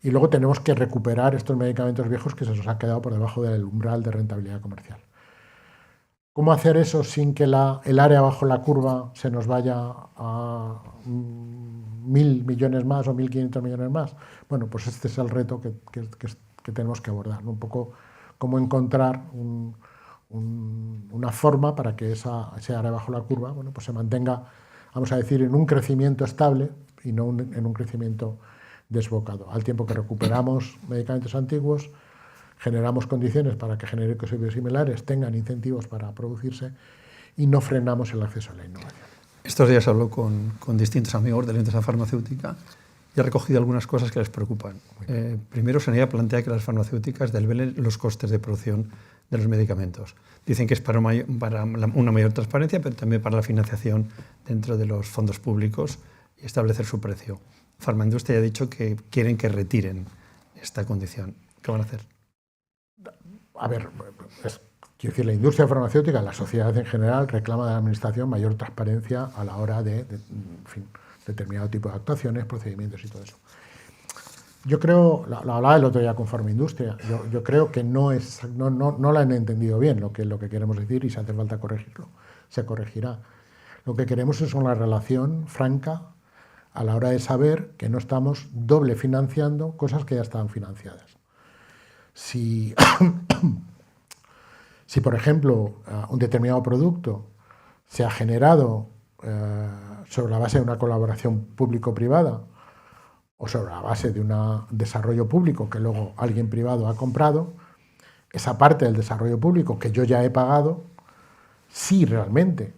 Y luego tenemos que recuperar estos medicamentos viejos que se nos han quedado por debajo del umbral de rentabilidad comercial. ¿Cómo hacer eso sin que el área bajo la curva se nos vaya a 1.000 millones más o 1.500 millones más? Bueno, pues este es el reto que tenemos que abordar, ¿no? Un poco cómo encontrar una forma para que ese área bajo la curva, bueno, pues se mantenga, vamos a decir, en un crecimiento estable y no en un crecimiento desbocado, al tiempo que recuperamos medicamentos antiguos, generamos condiciones para que genéricos y biosimilares tengan incentivos para producirse y no frenamos el acceso a la innovación. Estos días hablo con distintos amigos de la industria farmacéutica y he recogido algunas cosas que les preocupan. Primero, Sanidad plantea que las farmacéuticas desvelen los costes de producción de los medicamentos. Dicen que es para una mayor transparencia, pero también para la financiación dentro de los fondos públicos y establecer su precio. Farmaindustria ha dicho que quieren que retiren esta condición. ¿Qué van a hacer? A ver, quiero decir, la industria farmacéutica, la sociedad en general, reclama de la Administración mayor transparencia a la hora de en fin, determinado tipo de actuaciones, procedimientos y todo eso. Yo creo, lo hablaba el otro día con Farmaindustria, yo creo que no la han entendido bien lo que queremos decir y si hace falta corregirlo, se corregirá. Lo que queremos es una relación franca a la hora de saber que no estamos doble financiando cosas que ya estaban financiadas. Si, por ejemplo, un determinado producto se ha generado sobre la base de una colaboración público-privada o sobre la base de un desarrollo público que luego alguien privado ha comprado, esa parte del desarrollo público que yo ya he pagado, sí realmente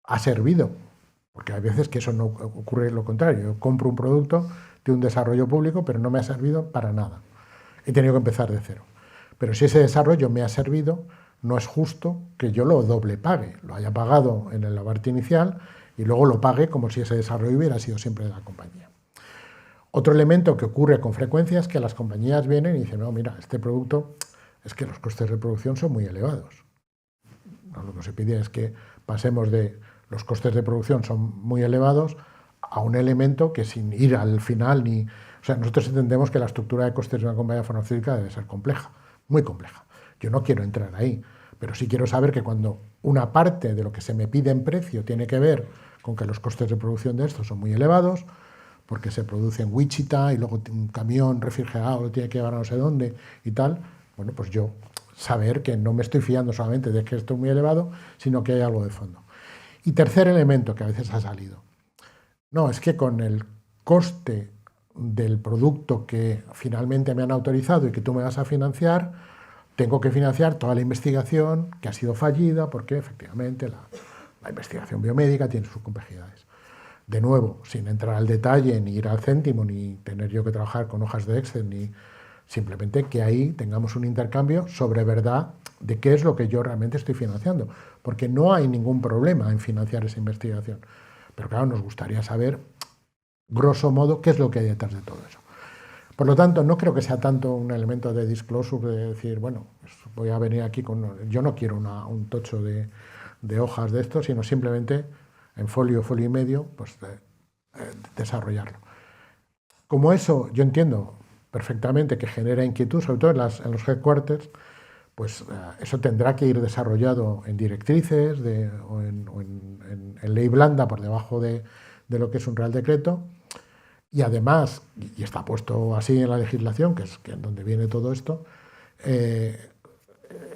ha servido, porque hay veces que eso no ocurre lo contrario. Yo compro un producto de un desarrollo público, pero no me ha servido para nada. He tenido que empezar de cero. Pero si ese desarrollo me ha servido, no es justo que yo lo doble pague, lo haya pagado en el parte inicial y luego lo pague como si ese desarrollo hubiera sido siempre de la compañía. Otro elemento que ocurre con frecuencia es que las compañías vienen y dicen, no, mira, este producto es que los costes de producción son muy elevados. No, lo que se pide es que pasemos de los costes de producción son muy elevados a un elemento que sin ir al final ni... O sea, nosotros entendemos que la estructura de costes de una compañía farmacéutica debe ser compleja, muy compleja. Yo no quiero entrar ahí, pero sí quiero saber que cuando una parte de lo que se me pide en precio tiene que ver con que los costes de producción de estos son muy elevados, porque se produce en Wichita y luego un camión refrigerado lo tiene que llevar a no sé dónde y tal, bueno, pues yo saber que no me estoy fiando solamente de que esto es muy elevado, sino que hay algo de fondo. Y tercer elemento que a veces ha salido. No, es que con el coste del producto que finalmente me han autorizado y que tú me vas a financiar, tengo que financiar toda la investigación que ha sido fallida porque efectivamente la investigación biomédica tiene sus complejidades. De nuevo, sin entrar al detalle, ni ir al céntimo, ni tener yo que trabajar con hojas de Excel, ni simplemente que ahí tengamos un intercambio sobre verdad de qué es lo que yo realmente estoy financiando, porque no hay ningún problema en financiar esa investigación. Pero claro, nos gustaría saber, grosso modo, qué es lo que hay detrás de todo eso. Por lo tanto, no creo que sea tanto un elemento de disclosure, de decir, bueno, pues voy a venir aquí con... Yo no quiero un tocho de hojas de esto, sino simplemente en folio y medio, pues desarrollarlo. Como eso, yo entiendo perfectamente que genera inquietud, sobre todo en los headquarters, pues eso tendrá que ir desarrollado en directrices o en ley blanda por debajo de lo que es un real decreto. Y además, y está puesto así en la legislación, que es donde viene todo esto,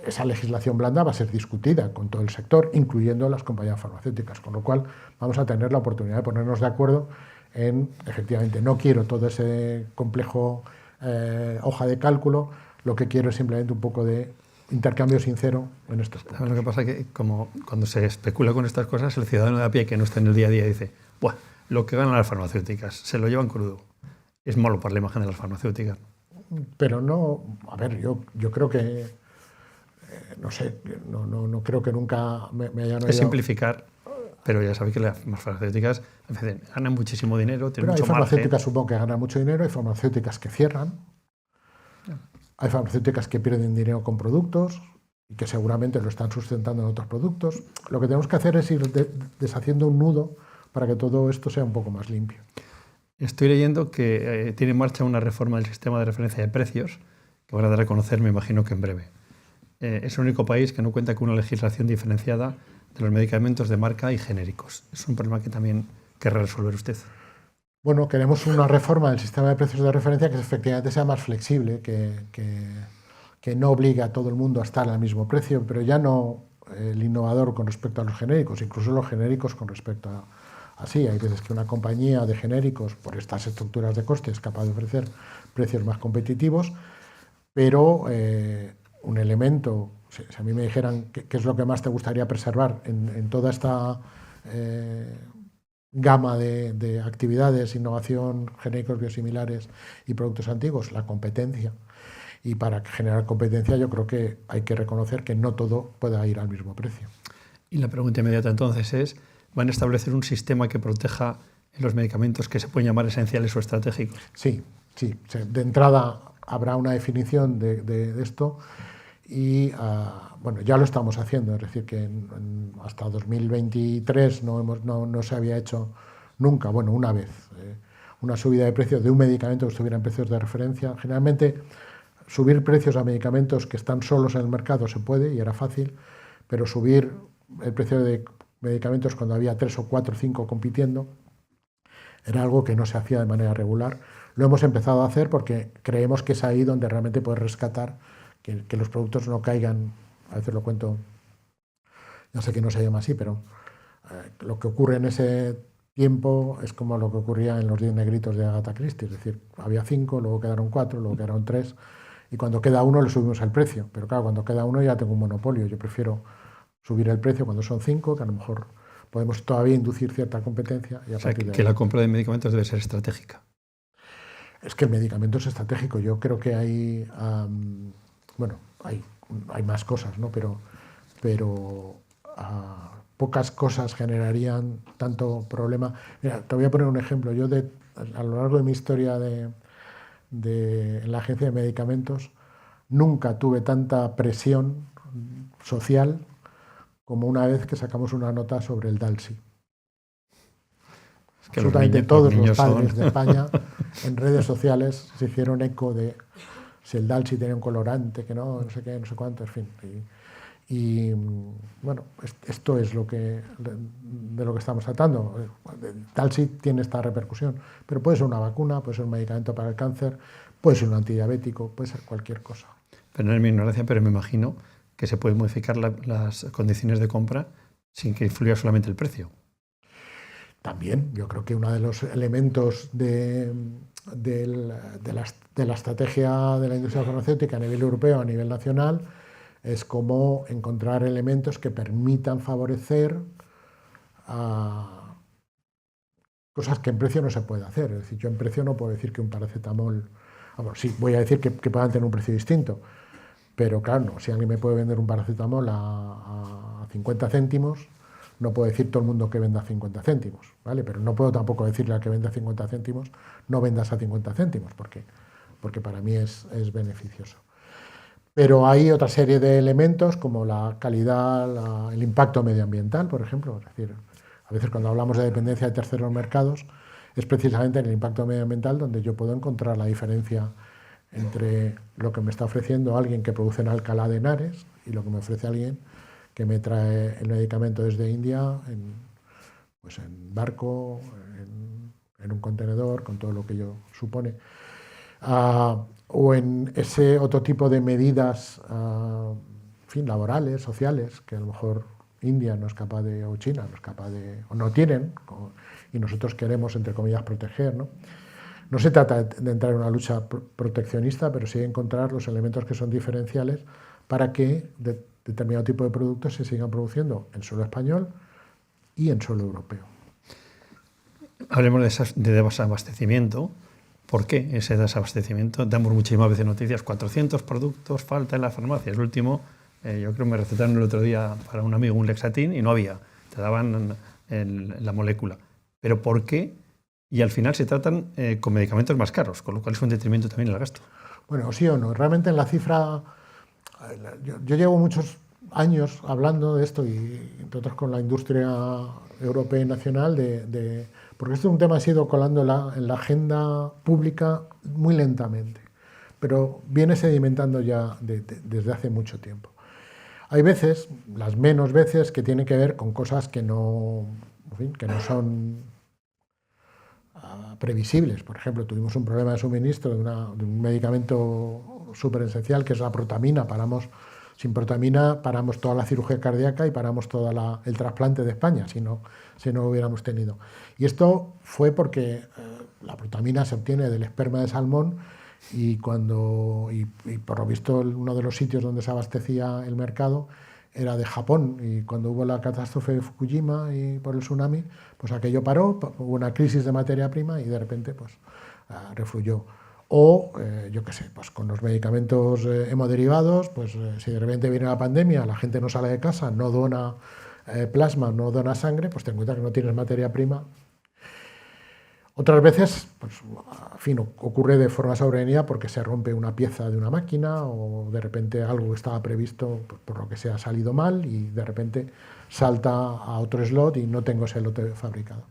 esa legislación blanda va a ser discutida con todo el sector, incluyendo las compañías farmacéuticas, con lo cual vamos a tener la oportunidad de ponernos de acuerdo en, efectivamente, no quiero todo ese complejo hoja de cálculo, lo que quiero es simplemente un poco de intercambio sincero en estos puntos. Lo que pasa es que como cuando se especula con estas cosas, el ciudadano de a pie que no está en el día a día dice, ¡buah! Lo que ganan las farmacéuticas, se lo llevan crudo. Es malo para la imagen de las farmacéuticas. Pero no, a ver, yo creo que, no sé, no creo que nunca me hayan oído... Es simplificar. pero ya sabéis que las farmacéuticas ganan muchísimo dinero, tienen pero mucho hay farmacéuticas, margen. supongo, que ganan mucho dinero, hay farmacéuticas que cierran, hay farmacéuticas que pierden dinero con productos y que seguramente lo están sustentando en otros productos. Lo que tenemos que hacer es ir deshaciendo un nudo para que todo esto sea un poco más limpio. Estoy leyendo que tiene en marcha una reforma del sistema de referencia de precios que van a dar a conocer, me imagino que en breve. Es el único país que no cuenta con una legislación diferenciada de los medicamentos de marca y genéricos. Es un problema que también querrá resolver usted. Bueno, queremos una reforma del sistema de precios de referencia que efectivamente sea más flexible, que no obligue a todo el mundo a estar al mismo precio, pero ya no el innovador con respecto a los genéricos, incluso los genéricos con respecto a... Así, hay veces que una compañía de genéricos, por estas estructuras de costes, es capaz de ofrecer precios más competitivos, pero un elemento, si a mí me dijeran qué es lo que más te gustaría preservar en toda esta gama de actividades, innovación, genéricos biosimilares y productos antiguos, la competencia. Y para generar competencia yo creo que hay que reconocer que no todo pueda ir al mismo precio. Y la pregunta inmediata entonces es, ¿van a establecer un sistema que proteja los medicamentos que se pueden llamar esenciales o estratégicos? Sí, sí. De entrada habrá una definición de esto y bueno, ya lo estamos haciendo, es decir, que hasta 2023 no se había hecho nunca, bueno, una vez, una subida de precios de un medicamento que estuviera en precios de referencia. Generalmente subir precios a medicamentos que están solos en el mercado se puede y era fácil, pero subir el precio de medicamentos cuando había 3 o 4 o 5 compitiendo era algo que no se hacía de manera regular. Lo hemos empezado a hacer porque creemos que es ahí donde realmente puedes rescatar que los productos no caigan, a veces lo cuento, ya sé que no se llama así, pero lo que ocurre en ese tiempo es como lo que ocurría en los 10 negritos de Agatha Christie, es decir, había 5, luego quedaron 4, luego quedaron 3, y cuando queda uno le subimos el precio, pero claro, cuando queda uno ya tengo un monopolio, yo prefiero subir el precio cuando son 5, que a lo mejor podemos todavía inducir cierta competencia. Y a partir de que ahí. La compra de medicamentos debe ser estratégica. Es que el medicamento es estratégico. Yo creo que hay, bueno, hay más cosas, ¿no? Pero pocas cosas generarían tanto problema. Mira, te voy a poner un ejemplo. Yo a lo largo de mi historia en la agencia de medicamentos nunca tuve tanta presión social como una vez que sacamos una nota sobre el Dalsy. Es que absolutamente todos los padres son... de España en redes sociales se hicieron eco de si el Dalsy tenía un colorante, que no sé qué, no sé cuánto, en fin. Y bueno, esto es de lo que estamos tratando. El Dalsy tiene esta repercusión, pero puede ser una vacuna, puede ser un medicamento para el cáncer, puede ser un antidiabético, puede ser cualquier cosa. Pero no es mi ignorancia, pero me imagino que se pueden modificar las condiciones de compra sin que influya solamente el precio. También, yo creo que uno de los elementos de la estrategia de la industria farmacéutica a nivel europeo, a nivel nacional, es cómo encontrar elementos que permitan favorecer cosas que en precio no se puede hacer. Es decir, yo en precio no puedo decir que un paracetamol... Bueno, sí, voy a decir que puedan tener un precio distinto, pero claro, no, si alguien me puede vender un paracetamol a 50 céntimos, no puedo decir todo el mundo que venda a 50 céntimos, ¿vale? Pero no puedo tampoco decirle al que vende a 50 céntimos, no vendas a 50 céntimos, porque para mí es beneficioso. Pero hay otra serie de elementos como la calidad, el impacto medioambiental, por ejemplo. Es decir, a veces cuando hablamos de dependencia de terceros mercados, es precisamente en el impacto medioambiental donde yo puedo encontrar la diferencia entre lo que me está ofreciendo alguien que produce en Alcalá de Henares y lo que me ofrece alguien que me trae el medicamento desde India en barco, en un contenedor, con todo lo que ello supone. O en ese otro tipo de medidas en fin, laborales, sociales, que a lo mejor India no es capaz de, o China no es capaz de, o no tienen, y nosotros queremos, entre comillas, proteger, ¿no? No se trata de entrar en una lucha proteccionista, pero sí de encontrar los elementos que son diferenciales para que determinado tipo de productos se sigan produciendo en suelo español y en suelo europeo. Hablemos de desabastecimiento. ¿Por qué ese desabastecimiento? Damos muchísimas veces noticias, 400 productos falta en las farmacias. El último, yo creo que me recetaron el otro día para un amigo un Lexatin y no había. Te daban la molécula. ¿Pero por qué? Y al final se tratan con medicamentos más caros, con lo cual es un detrimento también el gasto. Bueno, sí o no. Realmente en la cifra, yo llevo muchos años hablando de esto y entre otros con la industria europea y nacional, porque esto es un tema que se ha ido colando en la agenda pública muy lentamente, pero viene sedimentando ya desde hace mucho tiempo. Hay veces, las menos veces, que tienen que ver con cosas que no, en fin, que no son previsibles. Por ejemplo, tuvimos un problema de suministro de un medicamento súper esencial que es la protamina. Sin protamina paramos toda la cirugía cardíaca y paramos todo el trasplante de España, si no lo hubiéramos tenido. Y esto fue porque la protamina se obtiene del esperma de salmón y por lo visto uno de los sitios donde se abastecía el mercado era de Japón, y cuando hubo la catástrofe de Fukushima y por el tsunami, pues aquello paró, hubo una crisis de materia prima y de repente pues refluyó. O, yo qué sé, pues con los medicamentos hemoderivados, pues si de repente viene la pandemia, la gente no sale de casa, no dona plasma, no dona sangre, pues ten en cuenta que no tienes materia prima. Otras veces, pues, en fin, ocurre de forma sobrevenida porque se rompe una pieza de una máquina o de repente algo que estaba previsto, por lo que sea, ha salido mal y de repente salta a otro slot y no tengo ese lote fabricado.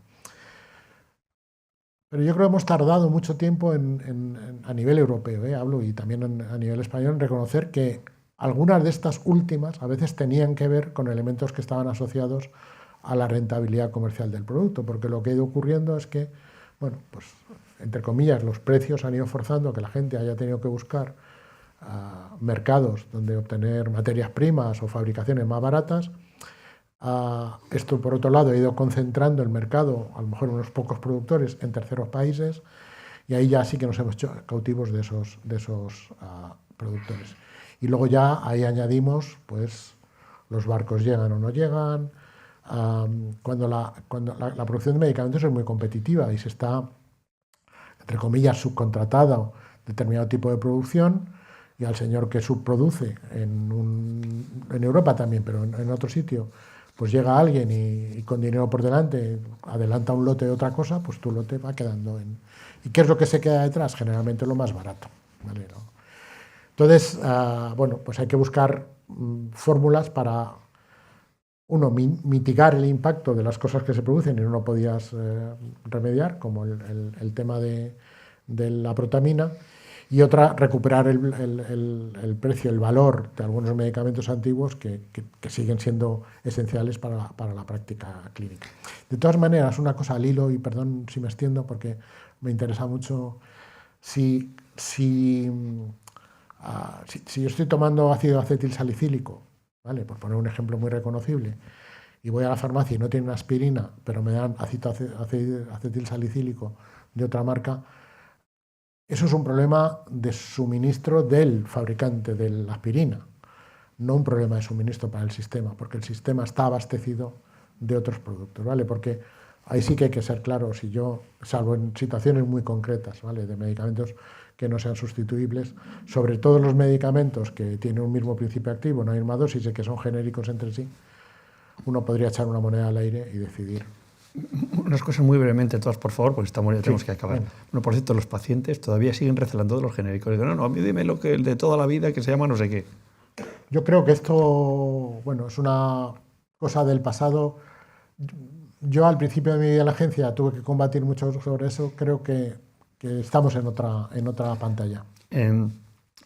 Pero yo creo que hemos tardado mucho tiempo a nivel europeo, hablo, y también a nivel español, en reconocer que algunas de estas últimas a veces tenían que ver con elementos que estaban asociados a la rentabilidad comercial del producto, porque lo que ha ido ocurriendo es que, bueno, pues entre comillas, los precios han ido forzando a que la gente haya tenido que buscar mercados donde obtener materias primas o fabricaciones más baratas. Esto, por otro lado, ha ido concentrando el mercado, a lo mejor unos pocos productores, en terceros países, y ahí ya sí que nos hemos hecho cautivos de esos productores. Y luego ya ahí añadimos, pues, los barcos llegan o no llegan. Cuando la producción de medicamentos es muy competitiva y se está, entre comillas, subcontratado determinado tipo de producción, y al señor que subproduce en Europa también, pero en otro sitio, pues llega alguien y con dinero por delante adelanta un lote de otra cosa, pues tu lote va quedando en... ¿Y qué es lo que se queda detrás? Generalmente lo más barato, ¿vale? ¿No? Entonces, bueno, pues hay que buscar fórmulas para, uno, mitigar el impacto de las cosas que se producen y no lo podías remediar, como el tema de la protamina, y otra, recuperar el precio, el valor de algunos medicamentos antiguos que siguen siendo esenciales para la práctica clínica. De todas maneras, una cosa al hilo, y perdón si me extiendo porque me interesa mucho, si yo estoy tomando ácido acetilsalicílico, ¿vale?, por poner un ejemplo muy reconocible, y voy a la farmacia y no tienen aspirina, pero me dan ácido acetilsalicílico de otra marca, eso es un problema de suministro del fabricante de la aspirina, no un problema de suministro para el sistema, porque el sistema está abastecido de otros productos, ¿vale? Porque ahí sí que hay que ser claros, y yo, salvo en situaciones muy concretas, ¿vale?, de medicamentos que no sean sustituibles, sobre todo los medicamentos que tienen un mismo principio activo, una misma dosis y que son genéricos entre sí, uno podría echar una moneda al aire y decidir. Unas cosas muy brevemente, todas, por favor, porque ya tenemos que acabar. Bueno. Bueno, por cierto, los pacientes todavía siguen recelando de los genéricos. Dicen, no, a mí dime lo que el de toda la vida que se llama no sé qué. Yo creo que esto, bueno, es una cosa del pasado. Yo al principio de mi vida en la agencia tuve que combatir mucho sobre eso. Creo que estamos en otra pantalla.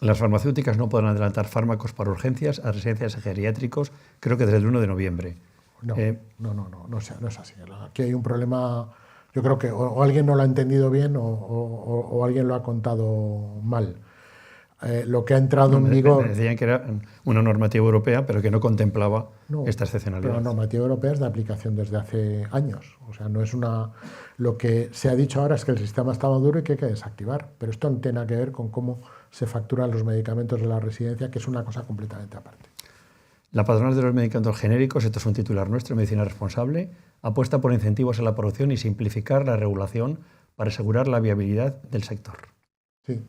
Las farmacéuticas no podrán adelantar fármacos para urgencias a residencias geriátricos, creo que desde el 1 de noviembre. No es así. Aquí hay un problema, yo creo que o alguien no lo ha entendido bien o alguien lo ha contado mal. Lo que ha entrado en vigor... Me decían que era una normativa europea, pero que no contemplaba esta excepcionalidad. Pero la normativa europea es de aplicación desde hace años. O sea, no es una... Lo que se ha dicho ahora es que el sistema está maduro y que hay que desactivar. Pero esto no tiene nada que ver con cómo se facturan los medicamentos de la residencia, que es una cosa completamente aparte. La patronal de los medicamentos genéricos, esto es un titular nuestro, Medicina Responsable, apuesta por incentivos a la producción y simplificar la regulación para asegurar la viabilidad del sector. Sí.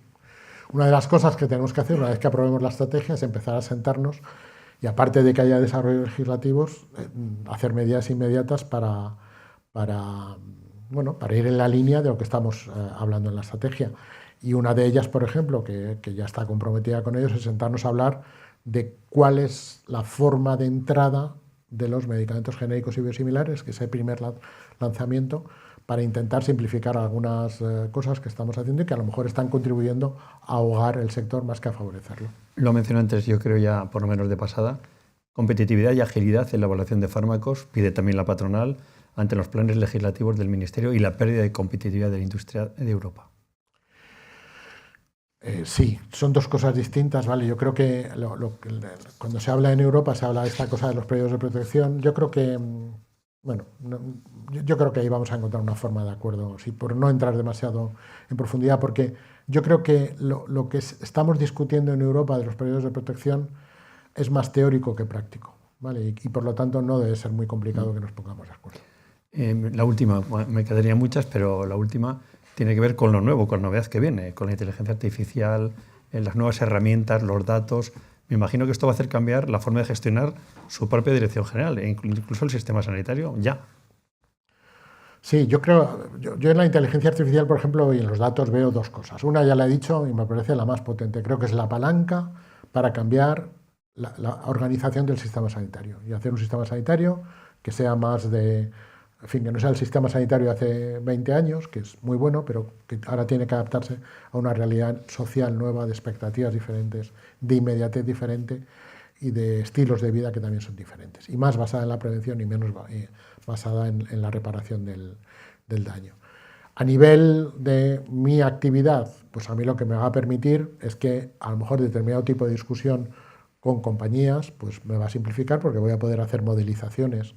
Una de las cosas que tenemos que hacer una vez que aprobemos la estrategia es empezar a sentarnos y, aparte de que haya desarrollos legislativos, hacer medidas inmediatas para para, bueno, para ir en la línea de lo que estamos hablando en la estrategia. Y una de ellas, por ejemplo, que ya está comprometida con ellos, es sentarnos a hablar de cuál es la forma de entrada de los medicamentos genéricos y biosimilares, que es el primer lanzamiento, para intentar simplificar algunas cosas que estamos haciendo y que a lo mejor están contribuyendo a ahogar el sector más que a favorecerlo. Lo mencioné antes, yo creo ya por lo menos de pasada, competitividad y agilidad en la evaluación de fármacos, pide también la patronal ante los planes legislativos del Ministerio y la pérdida de competitividad de la industria de Europa. Sí, son dos cosas distintas, ¿vale? Yo creo que cuando se habla en Europa se habla de esta cosa de los periodos de protección. Yo creo que, bueno, yo creo que ahí vamos a encontrar una forma de acuerdo, sí, por no entrar demasiado en profundidad, porque yo creo que lo que estamos discutiendo en Europa de los periodos de protección es más teórico que práctico, ¿vale? Y por lo tanto no debe ser muy complicado que nos pongamos de acuerdo. La última, me quedarían muchas, pero la última tiene que ver con lo nuevo, con la novedad que viene, con la inteligencia artificial, las nuevas herramientas, los datos. Me imagino que esto va a hacer cambiar la forma de gestionar su propia dirección general, e incluso el sistema sanitario, ya. Sí, yo creo, yo en la inteligencia artificial, por ejemplo, y en los datos veo dos cosas. Una ya la he dicho y me parece la más potente. Creo que es la palanca para cambiar la organización del sistema sanitario y hacer un sistema sanitario que sea más de, en fin, que no sea el sistema sanitario de hace 20 años, que es muy bueno, pero que ahora tiene que adaptarse a una realidad social nueva, de expectativas diferentes, de inmediatez diferente y de estilos de vida que también son diferentes. Y más basada en la prevención y menos basada en la reparación del daño. A nivel de mi actividad, pues a mí lo que me va a permitir es que a lo mejor determinado tipo de discusión con compañías, pues me va a simplificar porque voy a poder hacer modelizaciones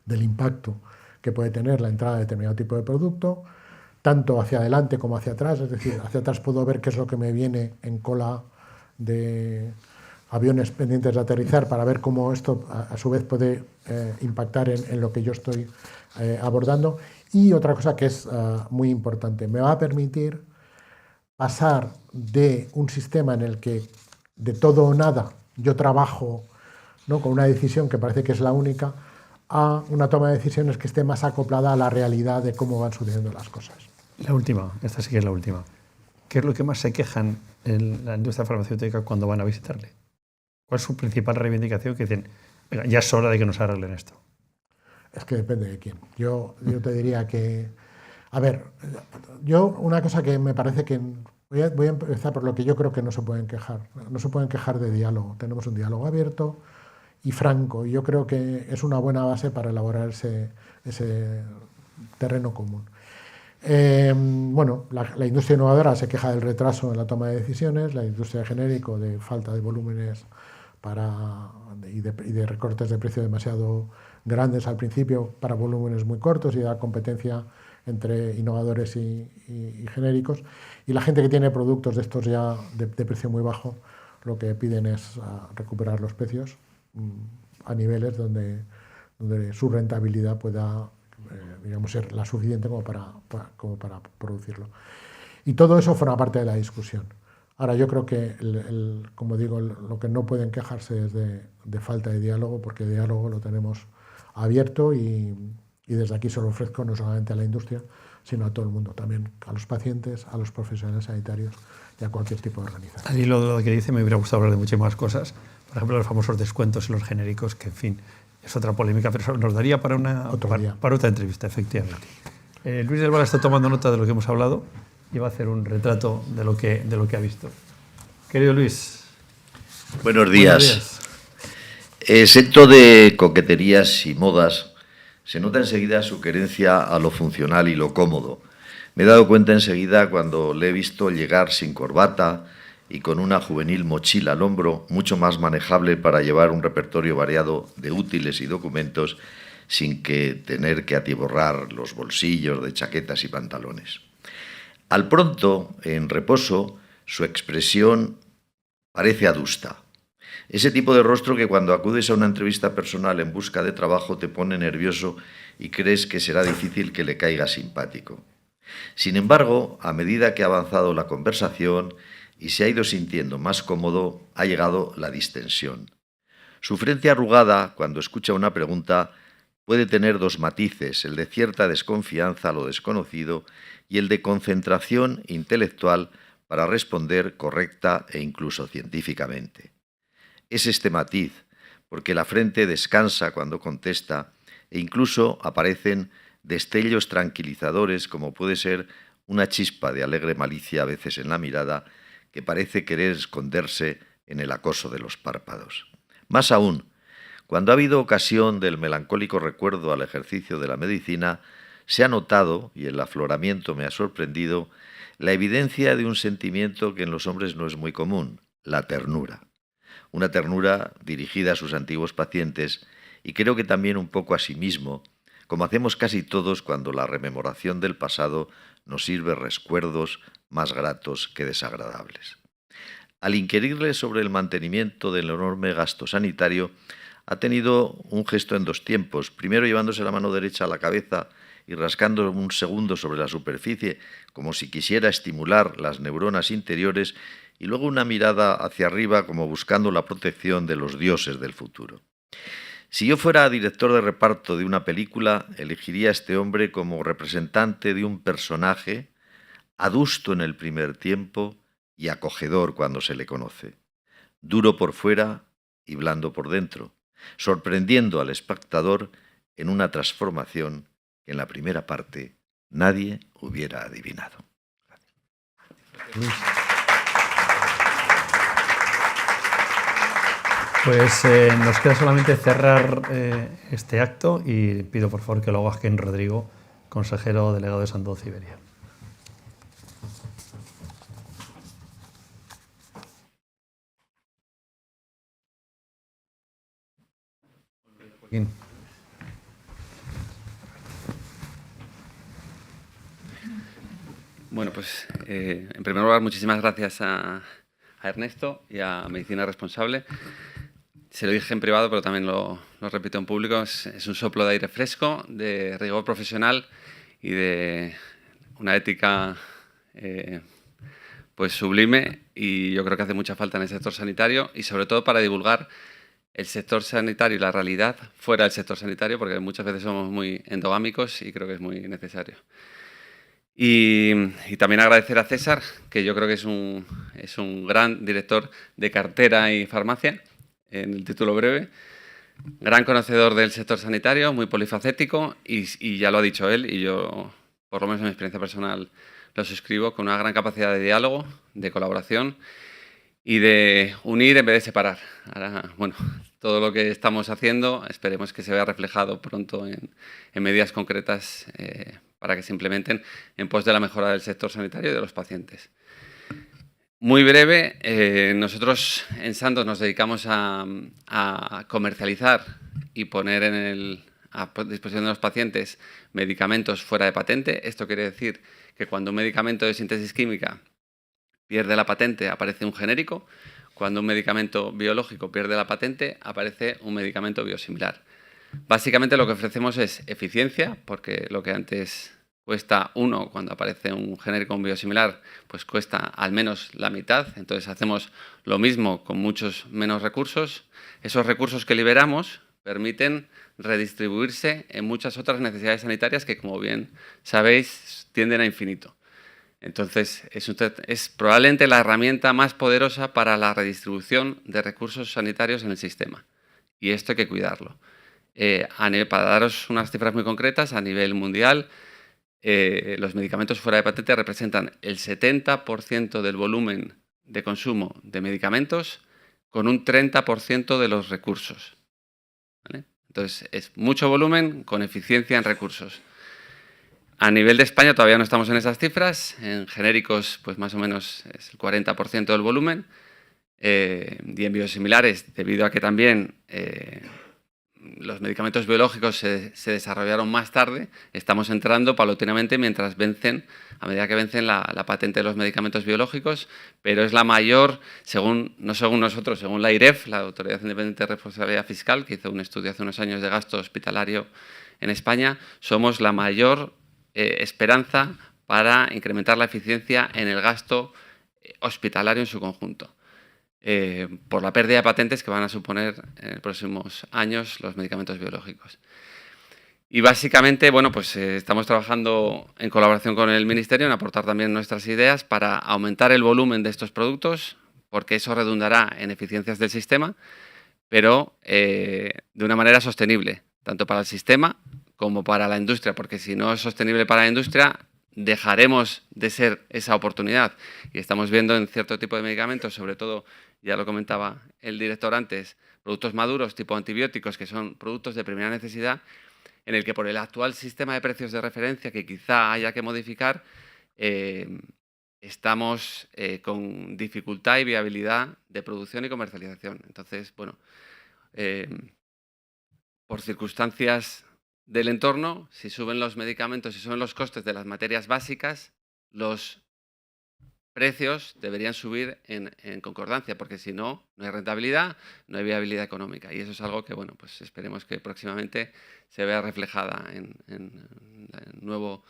del impacto que puede tener la entrada de determinado tipo de producto, tanto hacia adelante como hacia atrás, es decir, hacia atrás puedo ver qué es lo que me viene en cola de aviones pendientes de aterrizar para ver cómo esto a su vez puede impactar en lo que yo estoy abordando. Y otra cosa que es muy importante, me va a permitir pasar de un sistema en el que de todo o nada yo trabajo, ¿no?, con una decisión que parece que es la única, a una toma de decisiones que esté más acoplada a la realidad de cómo van sucediendo las cosas. La última, esta sí que es la última. ¿Qué es lo que más se quejan en la industria farmacéutica cuando van a visitarle? ¿Cuál es su principal reivindicación? Que dicen, venga, ya es hora de que nos arreglen esto. Es que depende de quién. Yo te diría que... A ver, yo una cosa que me parece que... Voy a empezar por lo que yo creo que no se pueden quejar. No se pueden quejar de diálogo. Tenemos un diálogo abierto y franco. Y yo creo que es una buena base para elaborar ese terreno común. Bueno, la industria innovadora se queja del retraso en la toma de decisiones, la industria de genérico de falta de volúmenes y de recortes de precio demasiado grandes al principio para volúmenes muy cortos y da competencia entre innovadores y genéricos. Y la gente que tiene productos de estos ya de precio muy bajo, lo que piden es recuperar los precios a niveles donde su rentabilidad pueda digamos, ser la suficiente como para producirlo. Y todo eso forma parte de la discusión. Ahora, yo creo que, como digo, lo que no pueden quejarse es de falta de diálogo, porque el diálogo lo tenemos abierto y desde aquí se lo ofrezco no solamente a la industria, sino a todo el mundo, también a los pacientes, a los profesionales sanitarios y a cualquier tipo de organización. Al hilo de lo que dice, me hubiera gustado hablar de muchas más cosas. Por ejemplo, los famosos descuentos en los genéricos, que, en fin, es otra polémica, pero eso nos daría para otra entrevista, efectivamente. Luis del Val está tomando nota de lo que hemos hablado y va a hacer un retrato de lo que ha visto. Querido Luis. Buenos días. Exento de coqueterías y modas, se nota enseguida su querencia a lo funcional y lo cómodo. Me he dado cuenta enseguida cuando le he visto llegar sin corbata y con una juvenil mochila al hombro, mucho más manejable para llevar un repertorio variado de útiles y documentos sin que tener que atiborrar los bolsillos de chaquetas y pantalones. Al pronto, en reposo, su expresión parece adusta. Ese tipo de rostro que cuando acudes a una entrevista personal en busca de trabajo te pone nervioso y crees que será difícil que le caiga simpático. Sin embargo, a medida que ha avanzado la conversación y se ha ido sintiendo más cómodo, ha llegado la distensión. Su frente arrugada, cuando escucha una pregunta, puede tener dos matices, el de cierta desconfianza a lo desconocido y el de concentración intelectual para responder correcta e incluso científicamente. Es este matiz, porque la frente descansa cuando contesta e incluso aparecen destellos tranquilizadores como puede ser una chispa de alegre malicia a veces en la mirada que parece querer esconderse en el acoso de los párpados. Más aún, cuando ha habido ocasión del melancólico recuerdo al ejercicio de la medicina, se ha notado, y el afloramiento me ha sorprendido, la evidencia de un sentimiento que en los hombres no es muy común, la ternura. Una ternura dirigida a sus antiguos pacientes y creo que también un poco a sí mismo, como hacemos casi todos cuando la rememoración del pasado nos sirve recuerdos más gratos que desagradables. Al inquirirle sobre el mantenimiento del enorme gasto sanitario, ha tenido un gesto en dos tiempos, primero llevándose la mano derecha a la cabeza y rascando un segundo sobre la superficie, como si quisiera estimular las neuronas interiores, y luego una mirada hacia arriba como buscando la protección de los dioses del futuro. Si yo fuera director de reparto de una película, elegiría a este hombre como representante de un personaje adusto en el primer tiempo y acogedor cuando se le conoce, duro por fuera y blando por dentro, sorprendiendo al espectador en una transformación que en la primera parte nadie hubiera adivinado. Pues nos queda solamente cerrar este acto y pido por favor que lo haga Joaquín Rodrigo, consejero delegado de Sandoz Iberia. Joaquín. Bueno, pues en primer lugar, muchísimas gracias a Ernesto y a Medicina Responsable. Se lo dije en privado, pero también lo repito en público. Es un soplo de aire fresco, de rigor profesional y de una ética pues sublime, y yo creo que hace mucha falta en el sector sanitario y sobre todo para divulgar el sector sanitario y la realidad fuera del sector sanitario, porque muchas veces somos muy endogámicos y creo que es muy necesario. Y también agradecer a César, que yo creo que es un gran director de cartera y farmacia, en el título breve, gran conocedor del sector sanitario, muy polifacético y ya lo ha dicho él, y yo, por lo menos en mi experiencia personal, lo suscribo, con una gran capacidad de diálogo, de colaboración y de unir en vez de separar. Ahora, bueno, todo lo que estamos haciendo esperemos que se vea reflejado pronto en medidas concretas para que se implementen en pos de la mejora del sector sanitario y de los pacientes. Muy breve, nosotros en Sandoz nos dedicamos a comercializar y poner a disposición de los pacientes medicamentos fuera de patente. Esto quiere decir que cuando un medicamento de síntesis química pierde la patente, aparece un genérico. Cuando un medicamento biológico pierde la patente, aparece un medicamento biosimilar. Básicamente lo que ofrecemos es eficiencia, porque lo que antes cuesta 1, cuando aparece un genérico, un biosimilar, pues cuesta al menos la mitad. Entonces hacemos lo mismo con muchos menos recursos. Esos recursos que liberamos permiten redistribuirse en muchas otras necesidades sanitarias que, como bien sabéis, tienden a infinito. Entonces, es probablemente la herramienta más poderosa para la redistribución de recursos sanitarios en el sistema. Y esto hay que cuidarlo. Para daros unas cifras muy concretas, a nivel mundial, los medicamentos fuera de patente representan el 70% del volumen de consumo de medicamentos con un 30% de los recursos. ¿Vale? Entonces, es mucho volumen con eficiencia en recursos. A nivel de España todavía no estamos en esas cifras. En genéricos, pues más o menos es el 40% del volumen. Y en biosimilares, debido a que también los medicamentos biológicos se desarrollaron más tarde, estamos entrando paulatinamente mientras vencen, a medida que vencen la patente de los medicamentos biológicos, pero es la mayor, no según nosotros, según la IREF, la Autoridad Independiente de Responsabilidad Fiscal, que hizo un estudio hace unos años de gasto hospitalario en España, somos la mayor esperanza para incrementar la eficiencia en el gasto hospitalario en su conjunto. Por la pérdida de patentes que van a suponer en los próximos años los medicamentos biológicos. Y básicamente, bueno, pues estamos trabajando en colaboración con el Ministerio en aportar también nuestras ideas para aumentar el volumen de estos productos, porque eso redundará en eficiencias del sistema, pero de una manera sostenible, tanto para el sistema como para la industria, porque si no es sostenible para la industria, dejaremos de ser esa oportunidad. Y estamos viendo en cierto tipo de medicamentos, sobre todo, ya lo comentaba el director antes, productos maduros tipo antibióticos, que son productos de primera necesidad, en el que por el actual sistema de precios de referencia, que quizá haya que modificar, estamos con dificultad y viabilidad de producción y comercialización. Entonces, bueno, por circunstancias del entorno, si suben los medicamentos, si suben los costes de las materias básicas, los precios deberían subir en concordancia, porque si no, no hay rentabilidad, no hay viabilidad económica. Y eso es algo que, bueno, pues esperemos que próximamente se vea reflejada en el nuevo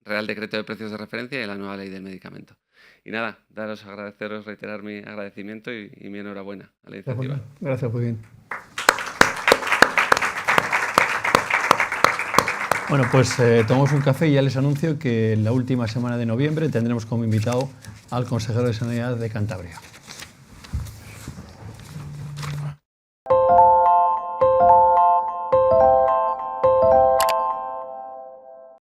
Real Decreto de Precios de Referencia y en la nueva Ley del Medicamento. Y nada, agradeceros, reiterar mi agradecimiento y mi enhorabuena a la iniciativa. Gracias, muy bien. Bueno, pues tomamos un café y ya les anuncio que en la última semana de noviembre tendremos como invitado al consejero de Sanidad de Cantabria.